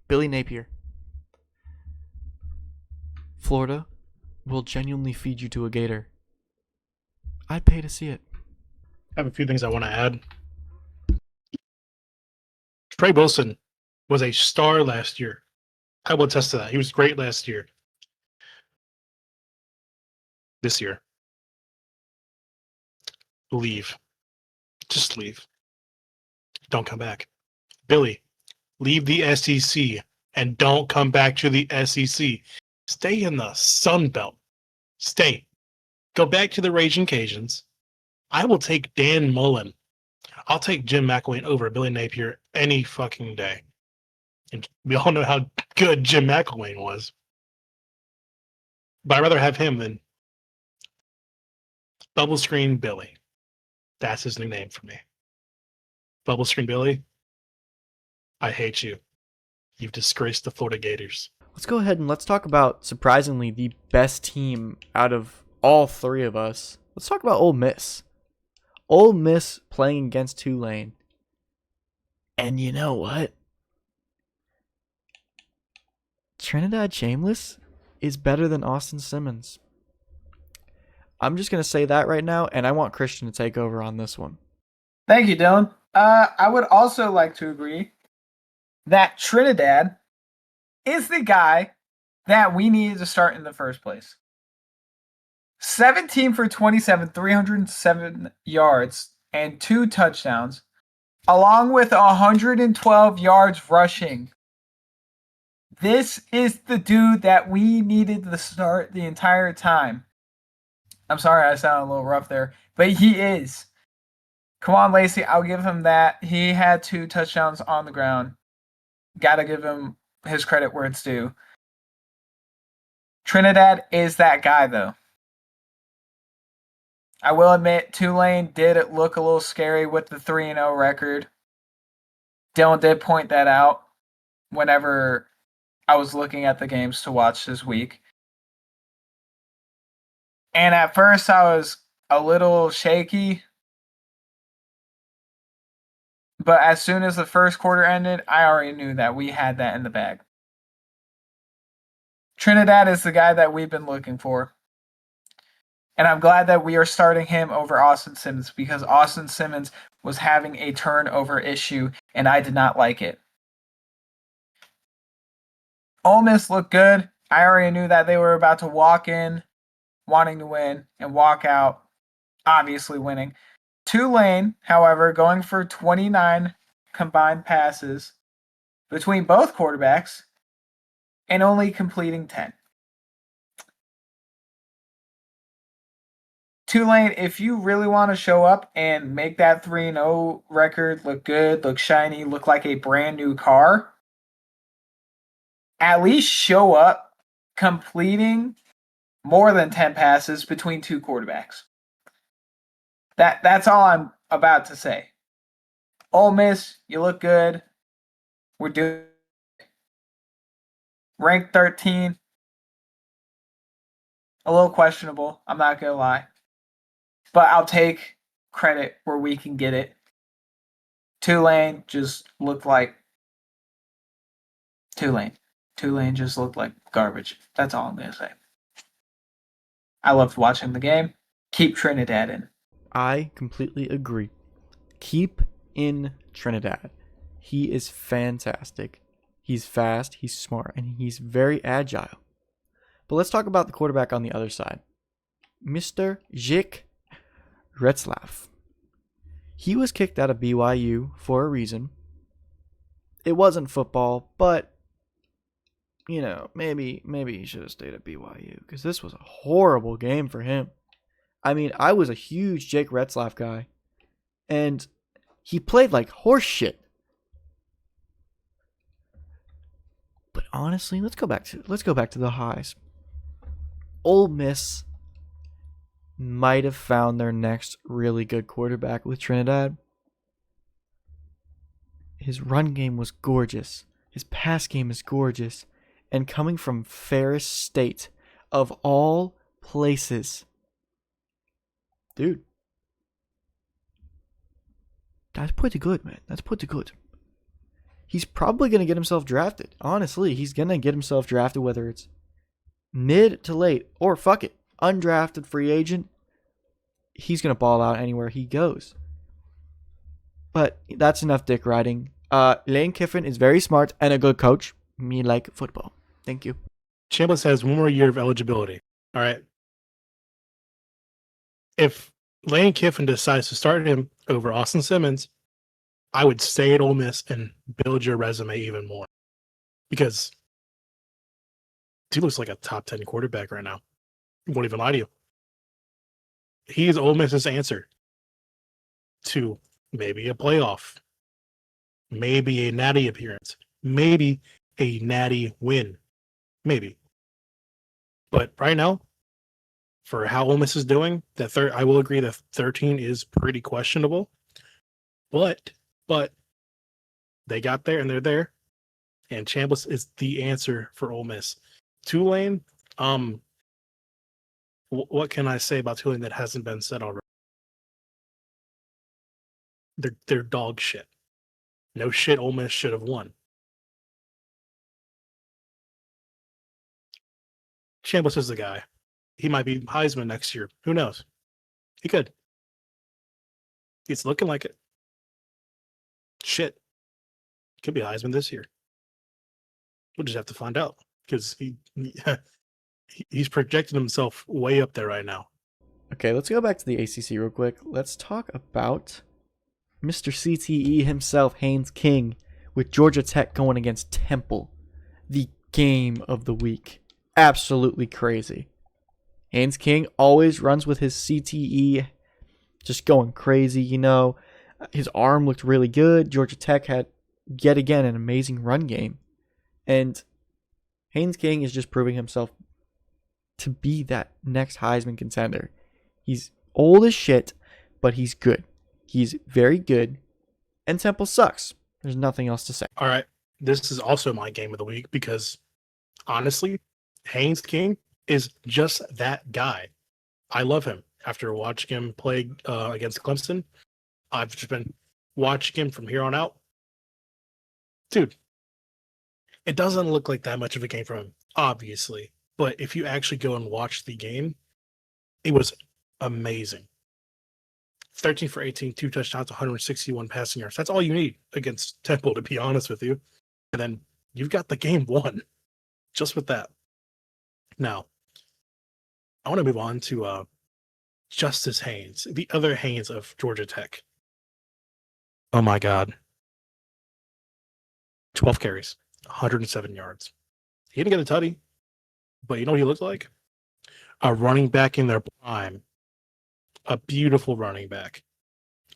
Billy Napier. Florida will genuinely feed you to a gator. I'd pay to see it. I have a few things I want to add. Trey Wilson was a star last year. I will attest to that. He was great last year. This year, leave. Just leave. Don't come back. Billy, leave the SEC and don't come back to the SEC. Stay in the Sun Belt. Stay. Go back to the Raging Cajuns. I will take Dan Mullen. I'll take Jim McElwain over Billy Napier any fucking day. And we all know how good Jim McElwain was. But I'd rather have him than Bubble Screen Billy. That's his new name for me. Bubble Screen Billy, I hate you. You've disgraced the Florida Gators. Let's go ahead and let's talk about, surprisingly, the best team out of all 3 of us. Let's talk about Ole Miss. Ole Miss playing against Tulane. And you know what? Trinidad Shameless is better than Austin Simmons. I'm just going to say that right now, and I want Christian to take over on this one. Thank you, Dylan. I would also like to agree that Trinidad is the guy that we needed to start in the first place. 17 for 27, 307 yards, and 2 touchdowns, along with 112 yards rushing. This is the dude that we needed to start the entire time. I'm sorry I sounded a little rough there, but he is. Come on, Lacey, I'll give him that. He had 2 touchdowns on the ground. Gotta give him his credit where it's due. Trinidad is that guy, though. I will admit Tulane did look a little scary with the 3-0 record. Dylan did point that out whenever I was looking at the games to watch this week. And at first I was a little shaky. But as soon as the first quarter ended, I already knew that we had that in the bag. Trinidad is the guy that we've been looking for. And I'm glad that we are starting him over Austin Simmons because Austin Simmons was having a turnover issue, and I did not like it. Ole Miss looked good. I already knew that they were about to walk in, wanting to win, and walk out, obviously winning. Tulane, however, going for 29 combined passes between both quarterbacks and only completing 10. Tulane, if you really want to show up and make that 3-0 record look good, look shiny, look like a brand new car, at least show up completing more than 10 passes between two quarterbacks. That's all I'm about to say. Ole Miss, you look good. We're doing ranked 13. A little questionable, I'm not going to lie. But I'll take credit where we can get it. Tulane just looked like Tulane. Tulane just looked like garbage. That's all I'm going to say. I loved watching the game. Keep Trinidad in. I completely agree. Keep in Trinidad. He is fantastic. He's fast, he's smart, and he's very agile. But let's talk about the quarterback on the other side. Mr. Jake Retzlaff. He was kicked out of BYU for a reason. It wasn't football, but maybe he should have stayed at BYU because this was a horrible game for him. I mean, I was a huge Jake Retzlaff guy, and he played like horse shit. But honestly, let's go back to the highs. Ole Miss might have found their next really good quarterback with Trinidad. His run game was gorgeous. His pass game is gorgeous. And coming from Ferris State, of all places, dude, that's pretty good, man. That's pretty good. He's probably going to get himself drafted. Honestly, he's going to get himself drafted, whether it's mid to late or fuck it, undrafted free agent. He's going to ball out anywhere he goes. But that's enough dick riding. Lane Kiffin is very smart and a good coach. Me like football. Thank you. Chambliss has one more year of eligibility. All right. If Lane Kiffin decides to start him over Austin Simmons, I would stay at Ole Miss and build your resume even more. Because he looks like a top 10 quarterback right now. I won't even lie to you. He is Ole Miss's answer to maybe a playoff, maybe a natty appearance, maybe a natty win. Maybe. But right now, for how Ole Miss is doing, I will agree that 13 is pretty questionable. But they got there and they're there. And Chambliss is the answer for Ole Miss. Tulane, what can I say about Tulane that hasn't been said already? They're dog shit. No shit, Ole Miss should have won. Chambliss is the guy. He might be Heisman next year. Who knows? He could. It's looking like it. Shit. Could be Heisman this year. We'll just have to find out because he's projected himself way up there right now. Okay, let's go back to the ACC real quick. Let's talk about Mr. CTE himself, Haynes King, with Georgia Tech going against Temple. The game of the week. Absolutely crazy. Haynes King always runs with his CTE just going crazy, His arm looked really good. Georgia Tech had, yet again, an amazing run game. And Haynes King is just proving himself to be that next Heisman contender. He's old as shit, but he's good. He's very good. And Temple sucks. There's nothing else to say. All right. This is also my game of the week because honestly, Haynes King is just that guy. I love him. After watching him play against Clemson, I've just been watching him from here on out. Dude, it doesn't look like that much of a game from him, obviously. But if you actually go and watch the game, it was amazing. 13 for 18, 2 touchdowns, 161 passing yards. That's all you need against Temple, to be honest with you. And then you've got the game won just with that. Now, I want to move on to Justice Haynes, the other Haynes of Georgia Tech. Oh my God. 12 carries, 107 yards. He didn't get a tutty, but you know what he looked like? A running back in their prime. A beautiful running back.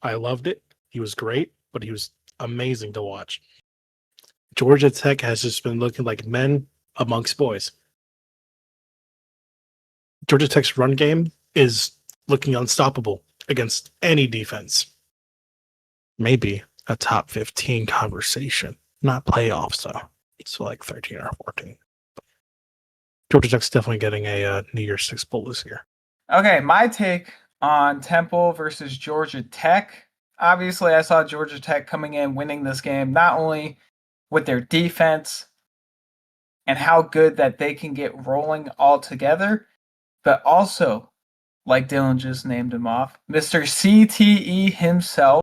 I loved it. He was great, but he was amazing to watch. Georgia Tech has just been looking like men amongst boys. Georgia Tech's run game is looking unstoppable against any defense. Maybe a top 15 conversation. Not playoffs, though. It's like 13 or 14. Georgia Tech's definitely getting a New Year's Six bowl this year. Okay, my take on Temple versus Georgia Tech. Obviously, I saw Georgia Tech coming in, winning this game, not only with their defense and how good that they can get rolling all together, but also, like Dylan just named him off, Mr. CTE himself,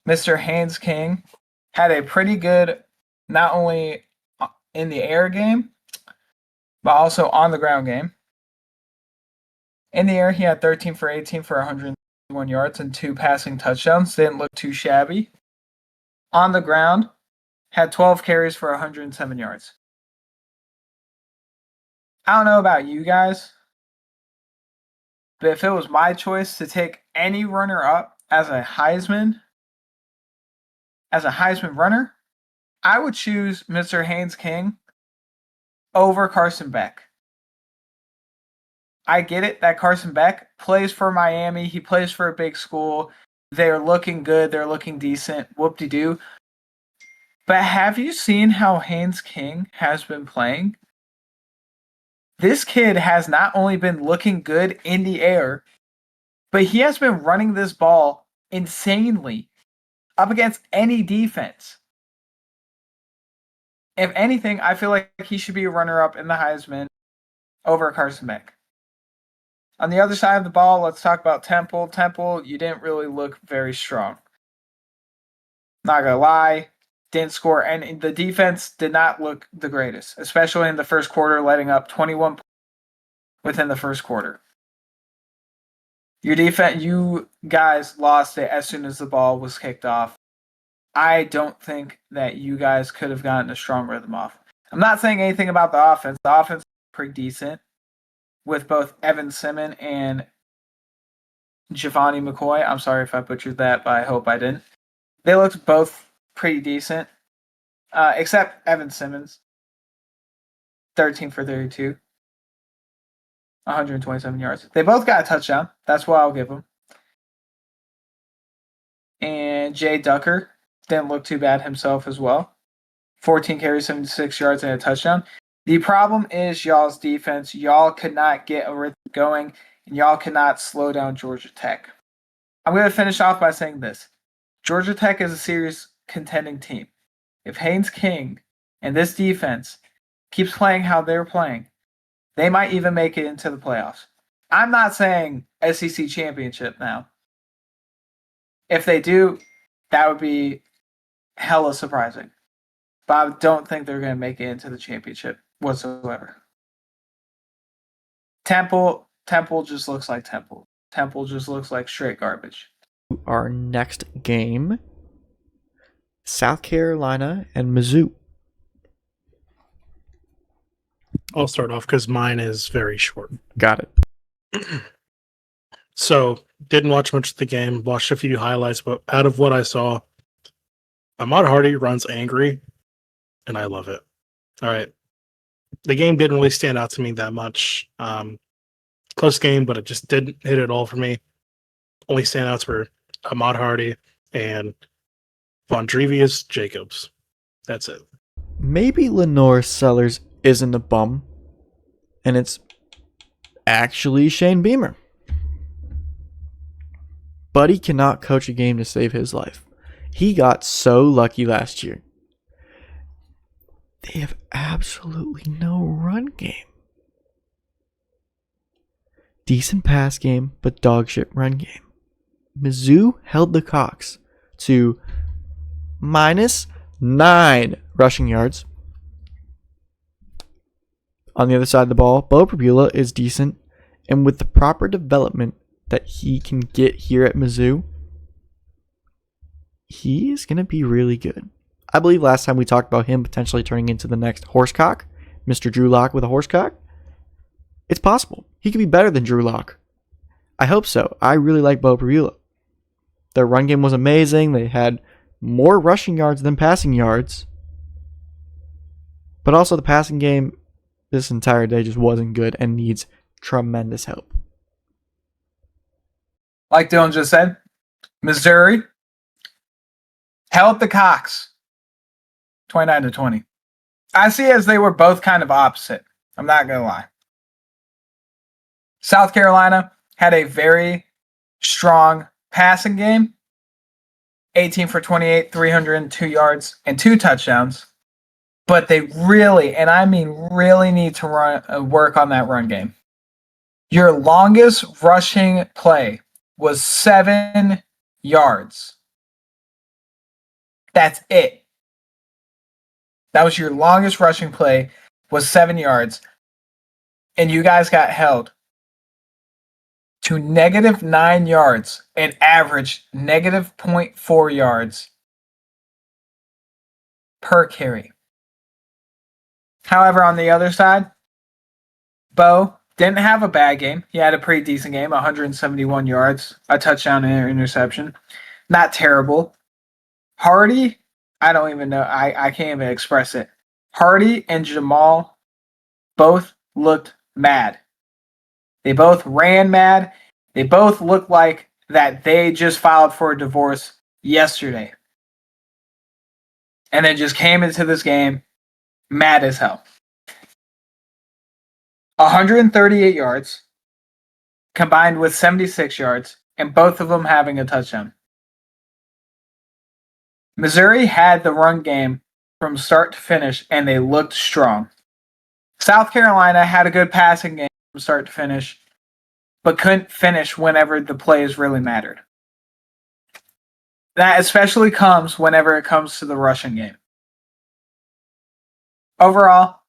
Mr. Haynes King, had a pretty good, not only in the air game, but also on the ground game. In the air, he had 13 for 18 for 101 yards and 2 passing touchdowns. Didn't look too shabby. On the ground, had 12 carries for 107 yards. I don't know about you guys, but if it was my choice to take any runner-up as a Heisman runner, I would choose Mr. Haynes King over Carson Beck. I get it that Carson Beck plays for Miami. He plays for a big school. They're looking good. They're looking decent. Whoop-de-doo. But have you seen how Haynes King has been playing? This kid has not only been looking good in the air, but he has been running this ball insanely up against any defense. If anything, I feel like he should be a runner-up in the Heisman over Carson Beck. On the other side of the ball, let's talk about Temple. Temple, you didn't really look very strong. Not gonna lie, didn't score, and the defense did not look the greatest, especially in the first quarter, letting up 21 points within the first quarter. Your defense, you guys lost it as soon as the ball was kicked off. I don't think that you guys could have gotten a strong rhythm off. I'm not saying anything about the offense. The offense is pretty decent with both Evan Simmons and Giovanni McCoy. I'm sorry if I butchered that, but I hope I didn't. They looked both pretty decent, except Evan Simmons. 13 for 32. 127 yards. They both got a touchdown. That's what I'll give them. And Jay Ducker didn't look too bad himself as well. 14 carries, 76 yards, and a touchdown. The problem is y'all's defense. Y'all could not get a rhythm going, and y'all could not slow down Georgia Tech. I'm going to finish off by saying this. Georgia Tech is a serious contending team. If Haynes King and this defense keeps playing how they're playing, they might even make it into the playoffs. I'm not saying SEC championship now. If they do, that would be hella surprising. But I don't think they're going to make it into the championship whatsoever. Temple just looks like Temple. Temple just looks like straight garbage. Our next game, South Carolina and Mizzou. I'll start off because mine is very short. Got it. So, didn't watch much of the game, watched a few highlights, but out of what I saw, Ahmad Hardy runs angry, and I love it. All right. The game didn't really stand out to me that much. Close game, but it just didn't hit it all for me. Only standouts were Ahmad Hardy and Vondrevious Jacobs. That's it. Maybe Lenore Sellers isn't a bum, and it's actually Shane Beamer. Buddy cannot coach a game to save his life. He got so lucky last year. They have absolutely no run game. Decent pass game, but dog shit run game. Mizzou held the Cox to -9 rushing yards. On the other side of the ball, Bo Prabula is decent, and with the proper development that he can get here at Mizzou, he is going to be really good. I believe last time we talked about him potentially turning into the next Horsecock, Mr. Drew Lock with a Horsecock. It's possible. He could be better than Drew Lock. I hope so. I really like Bo Prabula. Their run game was amazing. They had more rushing yards than passing yards. But also the passing game this entire day just wasn't good and needs tremendous help. Like Dylan just said, Missouri held the Cox 29-20. I see as they were both kind of opposite. I'm not going to lie. South Carolina had a very strong passing game. 18 for 28, 302 yards, and 2 touchdowns. But they really, and I mean really, need to work on that run game. Your longest rushing play was 7 yards. That's it. That was your longest rushing play, was 7 yards. And you guys got held to -9 yards and averaged -0.4 yards per carry. However, on the other side, Bo didn't have a bad game. He had a pretty decent game, 171 yards, a touchdown and an interception. Not terrible. Hardy, I don't even know. I can't even express it. Hardy and Jamal both looked mad. They both ran mad. They both looked like that they just filed for a divorce yesterday. And then just came into this game mad as hell. 138 yards combined with 76 yards, and both of them having a touchdown. Missouri had the run game from start to finish, and they looked strong. South Carolina had a good passing game from start to finish, but couldn't finish whenever the plays really mattered. That especially comes whenever it comes to the rushing game. Overall,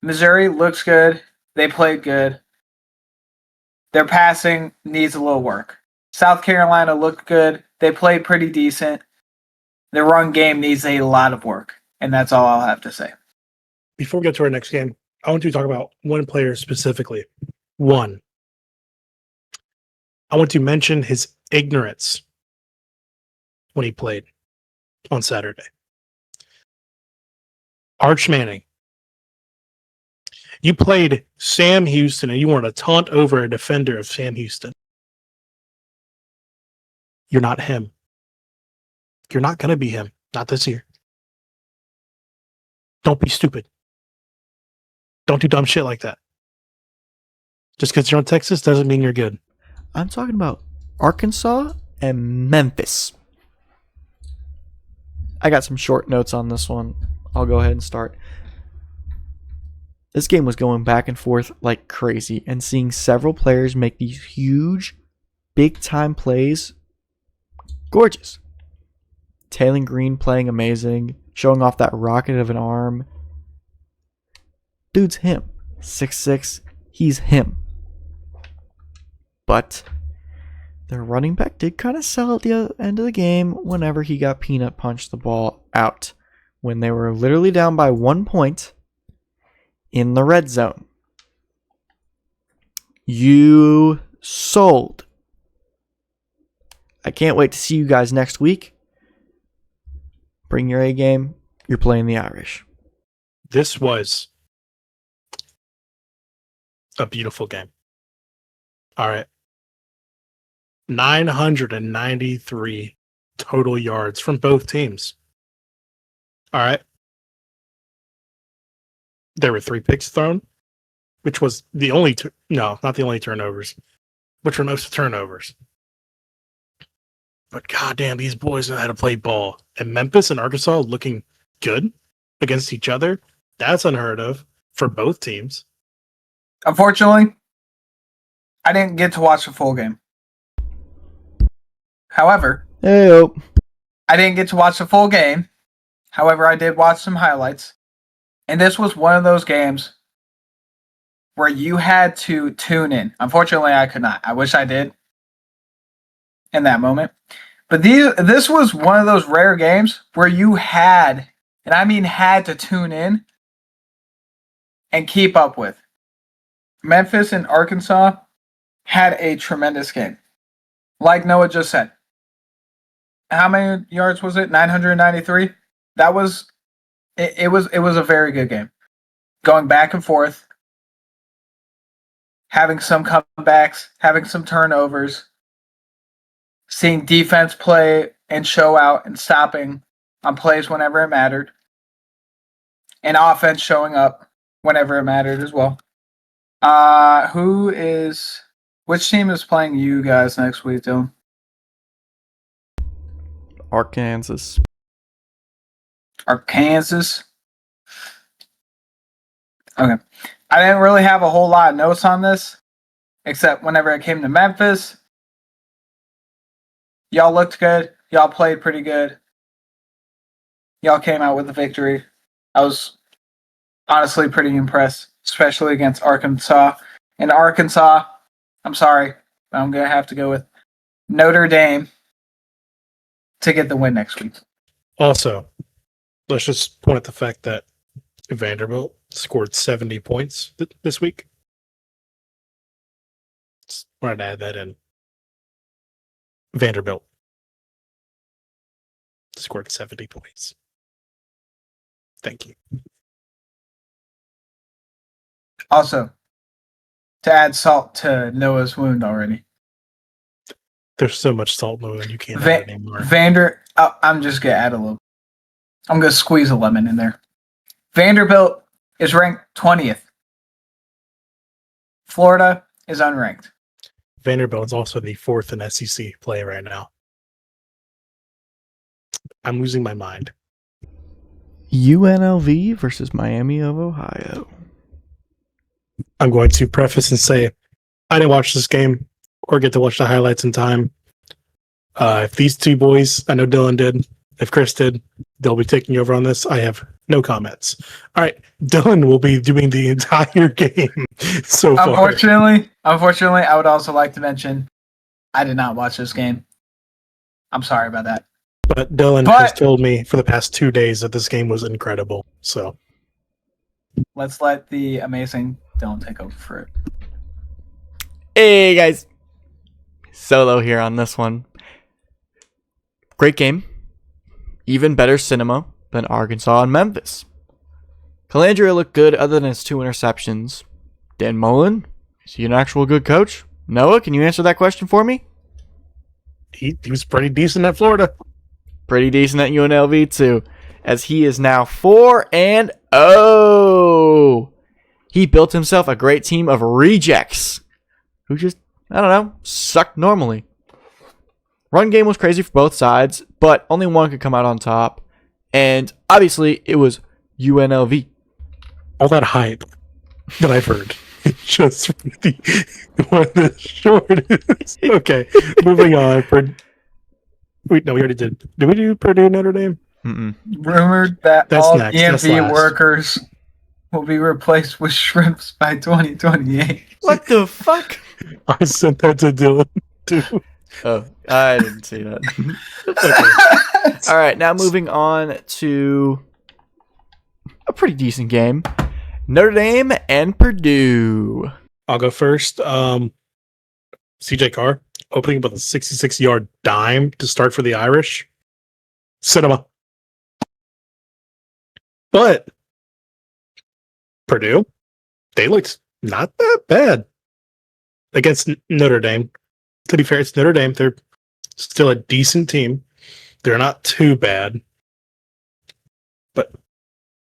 Missouri looks good. They played good. Their passing needs a little work. South Carolina looked good. They played pretty decent. Their run game needs a lot of work. And that's all I'll have to say. Before we get to our next game, I want to talk about one player specifically. One. I want to mention his ignorance when he played on Saturday. Arch Manning. You played Sam Houston and you wanted to taunt over a defender of Sam Houston. You're not him. You're not going to be him. Not this year. Don't be stupid. Don't do dumb shit like that. Just because you're on Texas doesn't mean you're good. I'm talking about Arkansas and Memphis. I got some short notes on this one. I'll go ahead and start. This game was going back and forth like crazy, and seeing several players make these huge, big-time plays, gorgeous. Taylor Green playing amazing, showing off that rocket of an arm. Dude's him. 6'6", he's him. But their running back did kind of sell at the end of the game whenever he got peanut punched the ball out. When they were literally down by 1 point in the red zone. You sold. I can't wait to see you guys next week. Bring your A game. You're playing the Irish. This was a beautiful game. All right. 993 total yards from both teams. All right. There were 3 picks thrown, which was the only no, not the only turnovers, which were most turnovers. But goddamn, these boys know how to play ball. And Memphis and Arkansas looking good against each other. That's unheard of for both teams. Unfortunately, I didn't get to watch the full game. However, Hey, I didn't get to watch the full game. However, I did watch some highlights. And this was one of those games where you had to tune in. Unfortunately, I could not. I wish I did in that moment. But this was one of those rare games where you had, and I mean had to tune in and keep up with. Memphis and Arkansas had a tremendous game. Like Noah just said. How many yards was it? 993? That was it was a very good game. Going back and forth, having some comebacks, having some turnovers, seeing defense play and show out and stopping on plays whenever it mattered, and offense showing up whenever it mattered as well. Which team is playing you guys next week, Dylan? Arkansas. Arkansas. Okay. I didn't really have a whole lot of notes on this, except whenever it came to Memphis, y'all looked good. Y'all played pretty good. Y'all came out with a victory. I was honestly pretty impressed, especially against Arkansas. And Arkansas, I'm sorry, but I'm going to have to go with Notre Dame to get the win next week. Also, let's just point at the fact that Vanderbilt scored 70 points this week. Just wanted to add that in. Vanderbilt scored 70 points. Thank you. Also, to add salt to Noah's wound already. There's so much salt in the wound, you can't add it anymore. I'm just going to add a little. I'm going to squeeze a lemon in there. Vanderbilt is ranked 20th. Florida is unranked. Vanderbilt is also the 4th in SEC play right now. I'm losing my mind. UNLV versus Miami of Ohio. I'm going to preface and say I didn't watch this game or get to watch the highlights in time. If these two boys, I know Dylan did, if Chris did, they'll be taking over on this. I have no comments. All right, Dylan will be doing the entire game so far. Unfortunately, I would also like to mention I did not watch this game. I'm sorry about that. But Dylan has told me for the past 2 days that this game was incredible. So let's let the amazing Dylan take over for it. Hey guys, Solo here on this one. Great game. Even better cinema than Arkansas and Memphis. Calandria looked good other than his 2 interceptions. Dan Mullen, is he an actual good coach? Noah, can you answer that question for me? he was pretty decent at Florida. Pretty decent at UNLV too, as he is now 4-0. He built himself a great team of rejects who just, I don't know, sucked normally. Run game was crazy for both sides, but only one could come out on top. And obviously, it was UNLV. All that hype that I've heard just the shortest. Okay, moving on. Wait, no, we already did. Did we do Purdue Notre Dame? Mm-mm. Rumored that That's all next. That's DMV last. workers will be replaced with shrimps by 2028. What the fuck? I sent that to Dylan too. Oh, I didn't see that. Okay. All right, now moving on to a pretty decent game. Notre Dame and Purdue. I'll go first. CJ Carr opening with a 66-yard dime to start for the Irish. Cinema. But Purdue, they looked not that bad. against Notre Dame. To be fair, it's Notre Dame. They're still a decent team. They're not too bad. But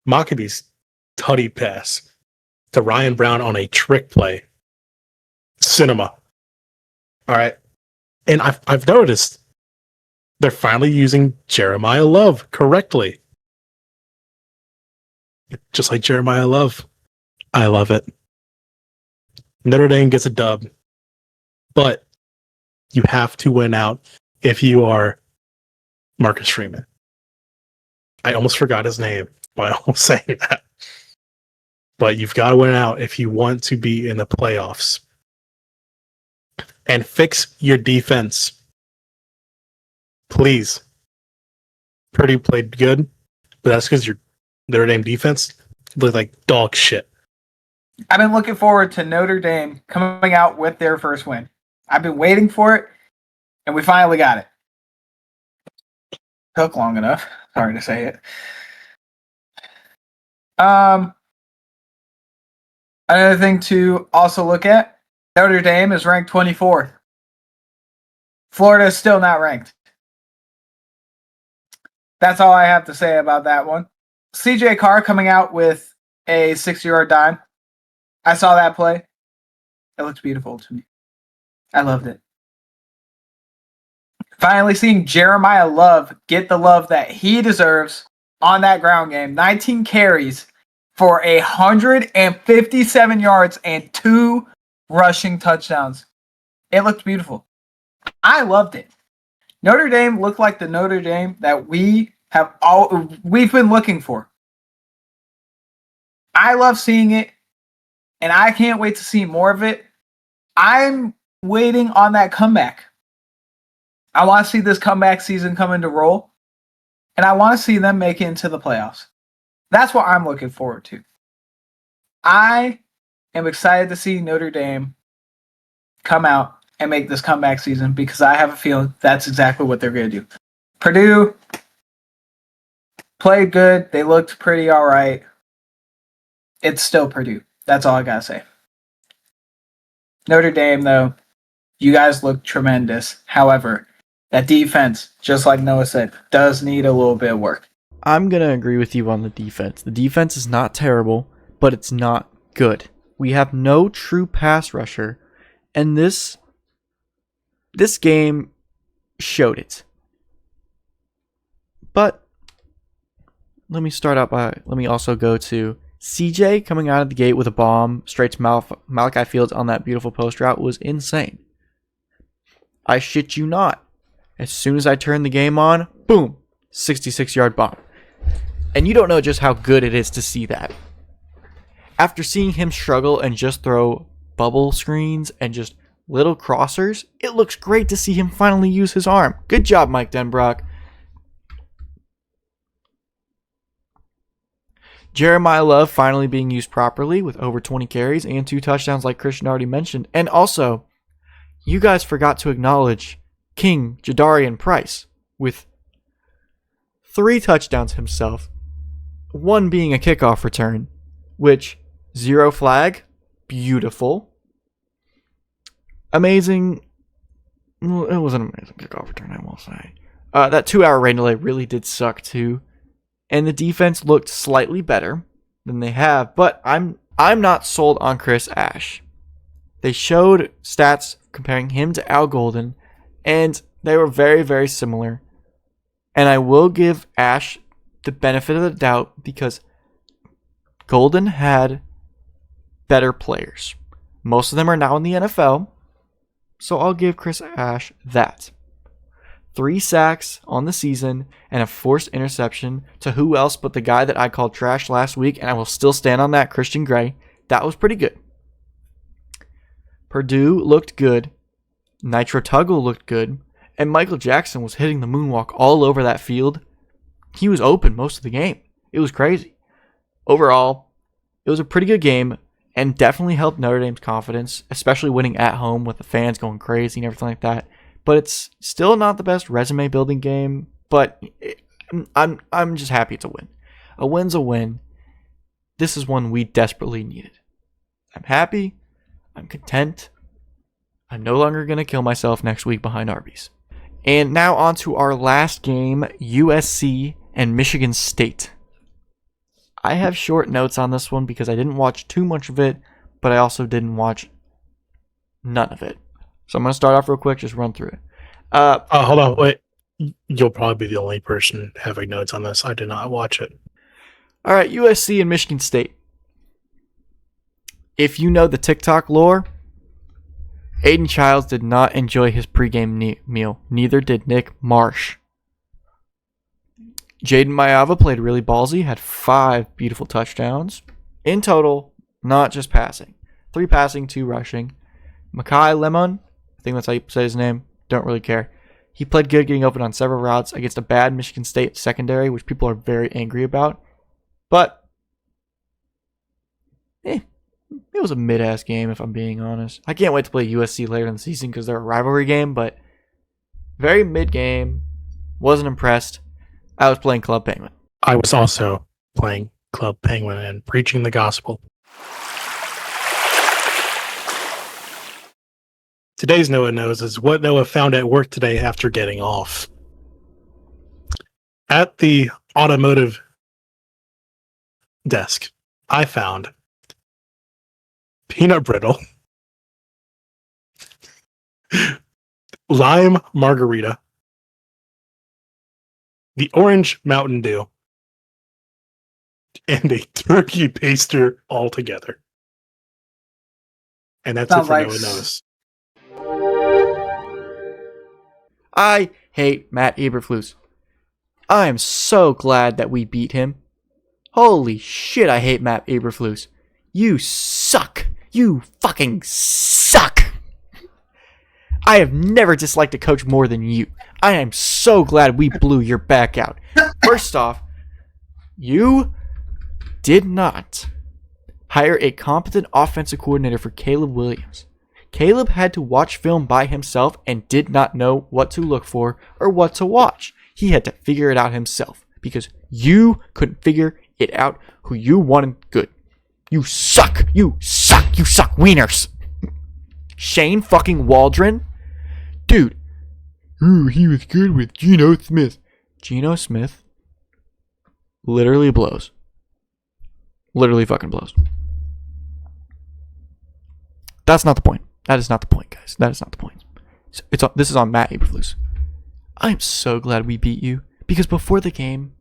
Maccabee's tutty pass to Ryan Brown on a trick play. Cinema. All right. And I've noticed they're finally using Jeremiah Love correctly. Just like Jeremiah Love. I love it. Notre Dame gets a dub. But you have to win out if you are Marcus Freeman. I almost forgot his name by almost saying that. But you've got to win out if you want to be in the playoffs. And fix your defense. Please. Purdue played good, but that's because your Notre Dame defense looked like dog shit. I've been looking forward to Notre Dame coming out with their first win. I've been waiting for it, and we finally got it. Took long enough. Sorry to say it. Another thing to also look at, Notre Dame is ranked 24th. Florida is still not ranked. That's all I have to say about that one. CJ Carr coming out with a 60-yard dime. I saw that play. It looked beautiful to me. I loved it. Finally seeing Jeremiah Love get the love that he deserves on that ground game. 19 carries for 157 yards and 2 rushing touchdowns. It looked beautiful. I loved it. Notre Dame looked like the Notre Dame that we've been looking for. I love seeing it, and I can't wait to see more of it. I'm waiting on that comeback. I want to see this comeback season come into roll, and I want to see them make it into the playoffs. That's what I'm looking forward to. I am excited to see Notre Dame come out and make this comeback season because I have a feeling that's exactly what they're going to do. Purdue played good. They looked pretty all right. It's still Purdue. That's all I got to say. Notre Dame, though, you guys look tremendous. However, that defense, just like Noah said, does need a little bit of work. I'm going to agree with you on the defense. The defense is not terrible, but it's not good. We have no true pass rusher, and this game showed it. But let me also go to CJ coming out of the gate with a bomb straight to Malachi Fields on that beautiful post route was insane. I shit you not. As soon as I turned the game on, boom, 66-yard bomb. And you don't know just how good it is to see that. After seeing him struggle and just throw bubble screens and just little crossers, it looks great to see him finally use his arm. Good job, Mike Denbrock. Jeremiah Love finally being used properly with over 20 carries and 2 touchdowns like Christian already mentioned. And also, you guys forgot to acknowledge King Jadarian Price with 3 touchdowns himself, 1 being a kickoff return, which 0 flag, beautiful. Amazing. Well, it was an amazing kickoff return, I will say. That 2-hour rain delay really did suck too. And the defense looked slightly better than they have, but I'm not sold on Chris Ash. They showed stats comparing him to Al Golden, and they were very, very similar. And I will give Ash the benefit of the doubt because Golden had better players. Most of them are now in the NFL, so I'll give Chris Ash that. 3 sacks on the season and a forced interception to who else but the guy that I called trash last week, and I will still stand on that, Christian Gray. That was pretty good. Purdue looked good. Nitro Tuggle looked good. And Michael Jackson was hitting the moonwalk all over that field. He was open most of the game. It was crazy. Overall, it was a pretty good game and definitely helped Notre Dame's confidence, especially winning at home with the fans going crazy and everything like that. But it's still not the best resume building game, but I'm just happy it's a win. A win's a win. This is one we desperately needed. I'm happy. I'm content. I'm no longer going to kill myself next week behind Arby's. And now on to our last game, USC and Michigan State. I have short notes on this one because I didn't watch too much of it, but I also didn't watch none of it. So I'm going to start off real quick, just run through it. Hold on, wait. You'll probably be the only person having notes on this. I did not watch it. All right, USC and Michigan State. If you know the TikTok lore, Aiden Childs did not enjoy his pregame meal. Neither did Nick Marsh. Jaden Mayava played really ballsy, had 5 beautiful touchdowns. In total, not just passing. 3 passing, 2 rushing. Makai Lemon, I think that's how you say his name, don't really care. He played good getting open on several routes against a bad Michigan State secondary, which people are very angry about. But, it was a mid-ass game if I'm being honest. I can't wait to play USC later in the season because they're a rivalry game, but very mid-game. Wasn't impressed. I was playing Club Penguin. I was also playing Club Penguin and preaching the gospel. Today's Noah Knows is what Noah found at work today after getting off. At the automotive desk, I found peanut brittle, lime margarita, the orange Mountain Dew, and a turkey baster all together. And that's it for Noah Knows. I hate Matt Eberflus. I am so glad that we beat him. Holy shit, I hate Matt Eberflus. You suck. You fucking suck. I have never disliked a coach more than you. I am so glad we blew your back out. First off, you did not hire a competent offensive coordinator for Caleb Williams. Caleb had to watch film by himself and did not know what to look for or what to watch. He had to figure it out himself because you couldn't figure it out who you wanted good. You suck. You suck. You suck wieners. Shane fucking Waldron? Dude. Ooh, he was good with Geno Smith. Geno Smith literally blows. Literally fucking blows. That's not the point. That is not the point, guys. That is not the point. This is on Matt Eberflus. I am so glad we beat you because before the game,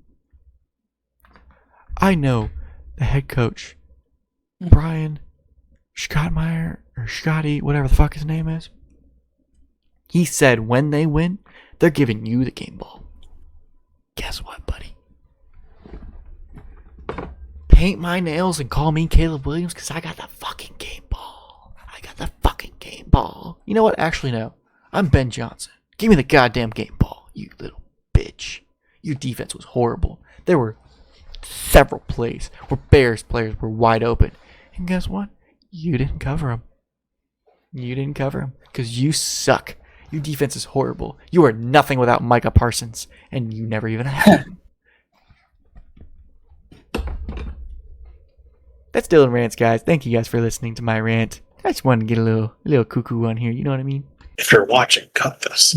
I know the head coach, Brian Schottmeyer or Scotty, whatever the fuck his name is. He said when they win, they're giving you the game ball. Guess what, buddy? Paint my nails and call me Caleb Williams because I got the fucking game ball. I got the fucking game ball. You know what? Actually, no. I'm Ben Johnson. Give me the goddamn game ball, you little bitch. Your defense was horrible. There were several plays where Bears players were wide open. And guess what? You didn't cover them. You didn't cover them because you suck. Your defense is horrible. You are nothing without Micah Parsons, and you never even had him. That's Dylan Rants, guys. Thank you guys for listening to my rant. I just wanted to get a little cuckoo on here. You know what I mean? If you're watching, cut this.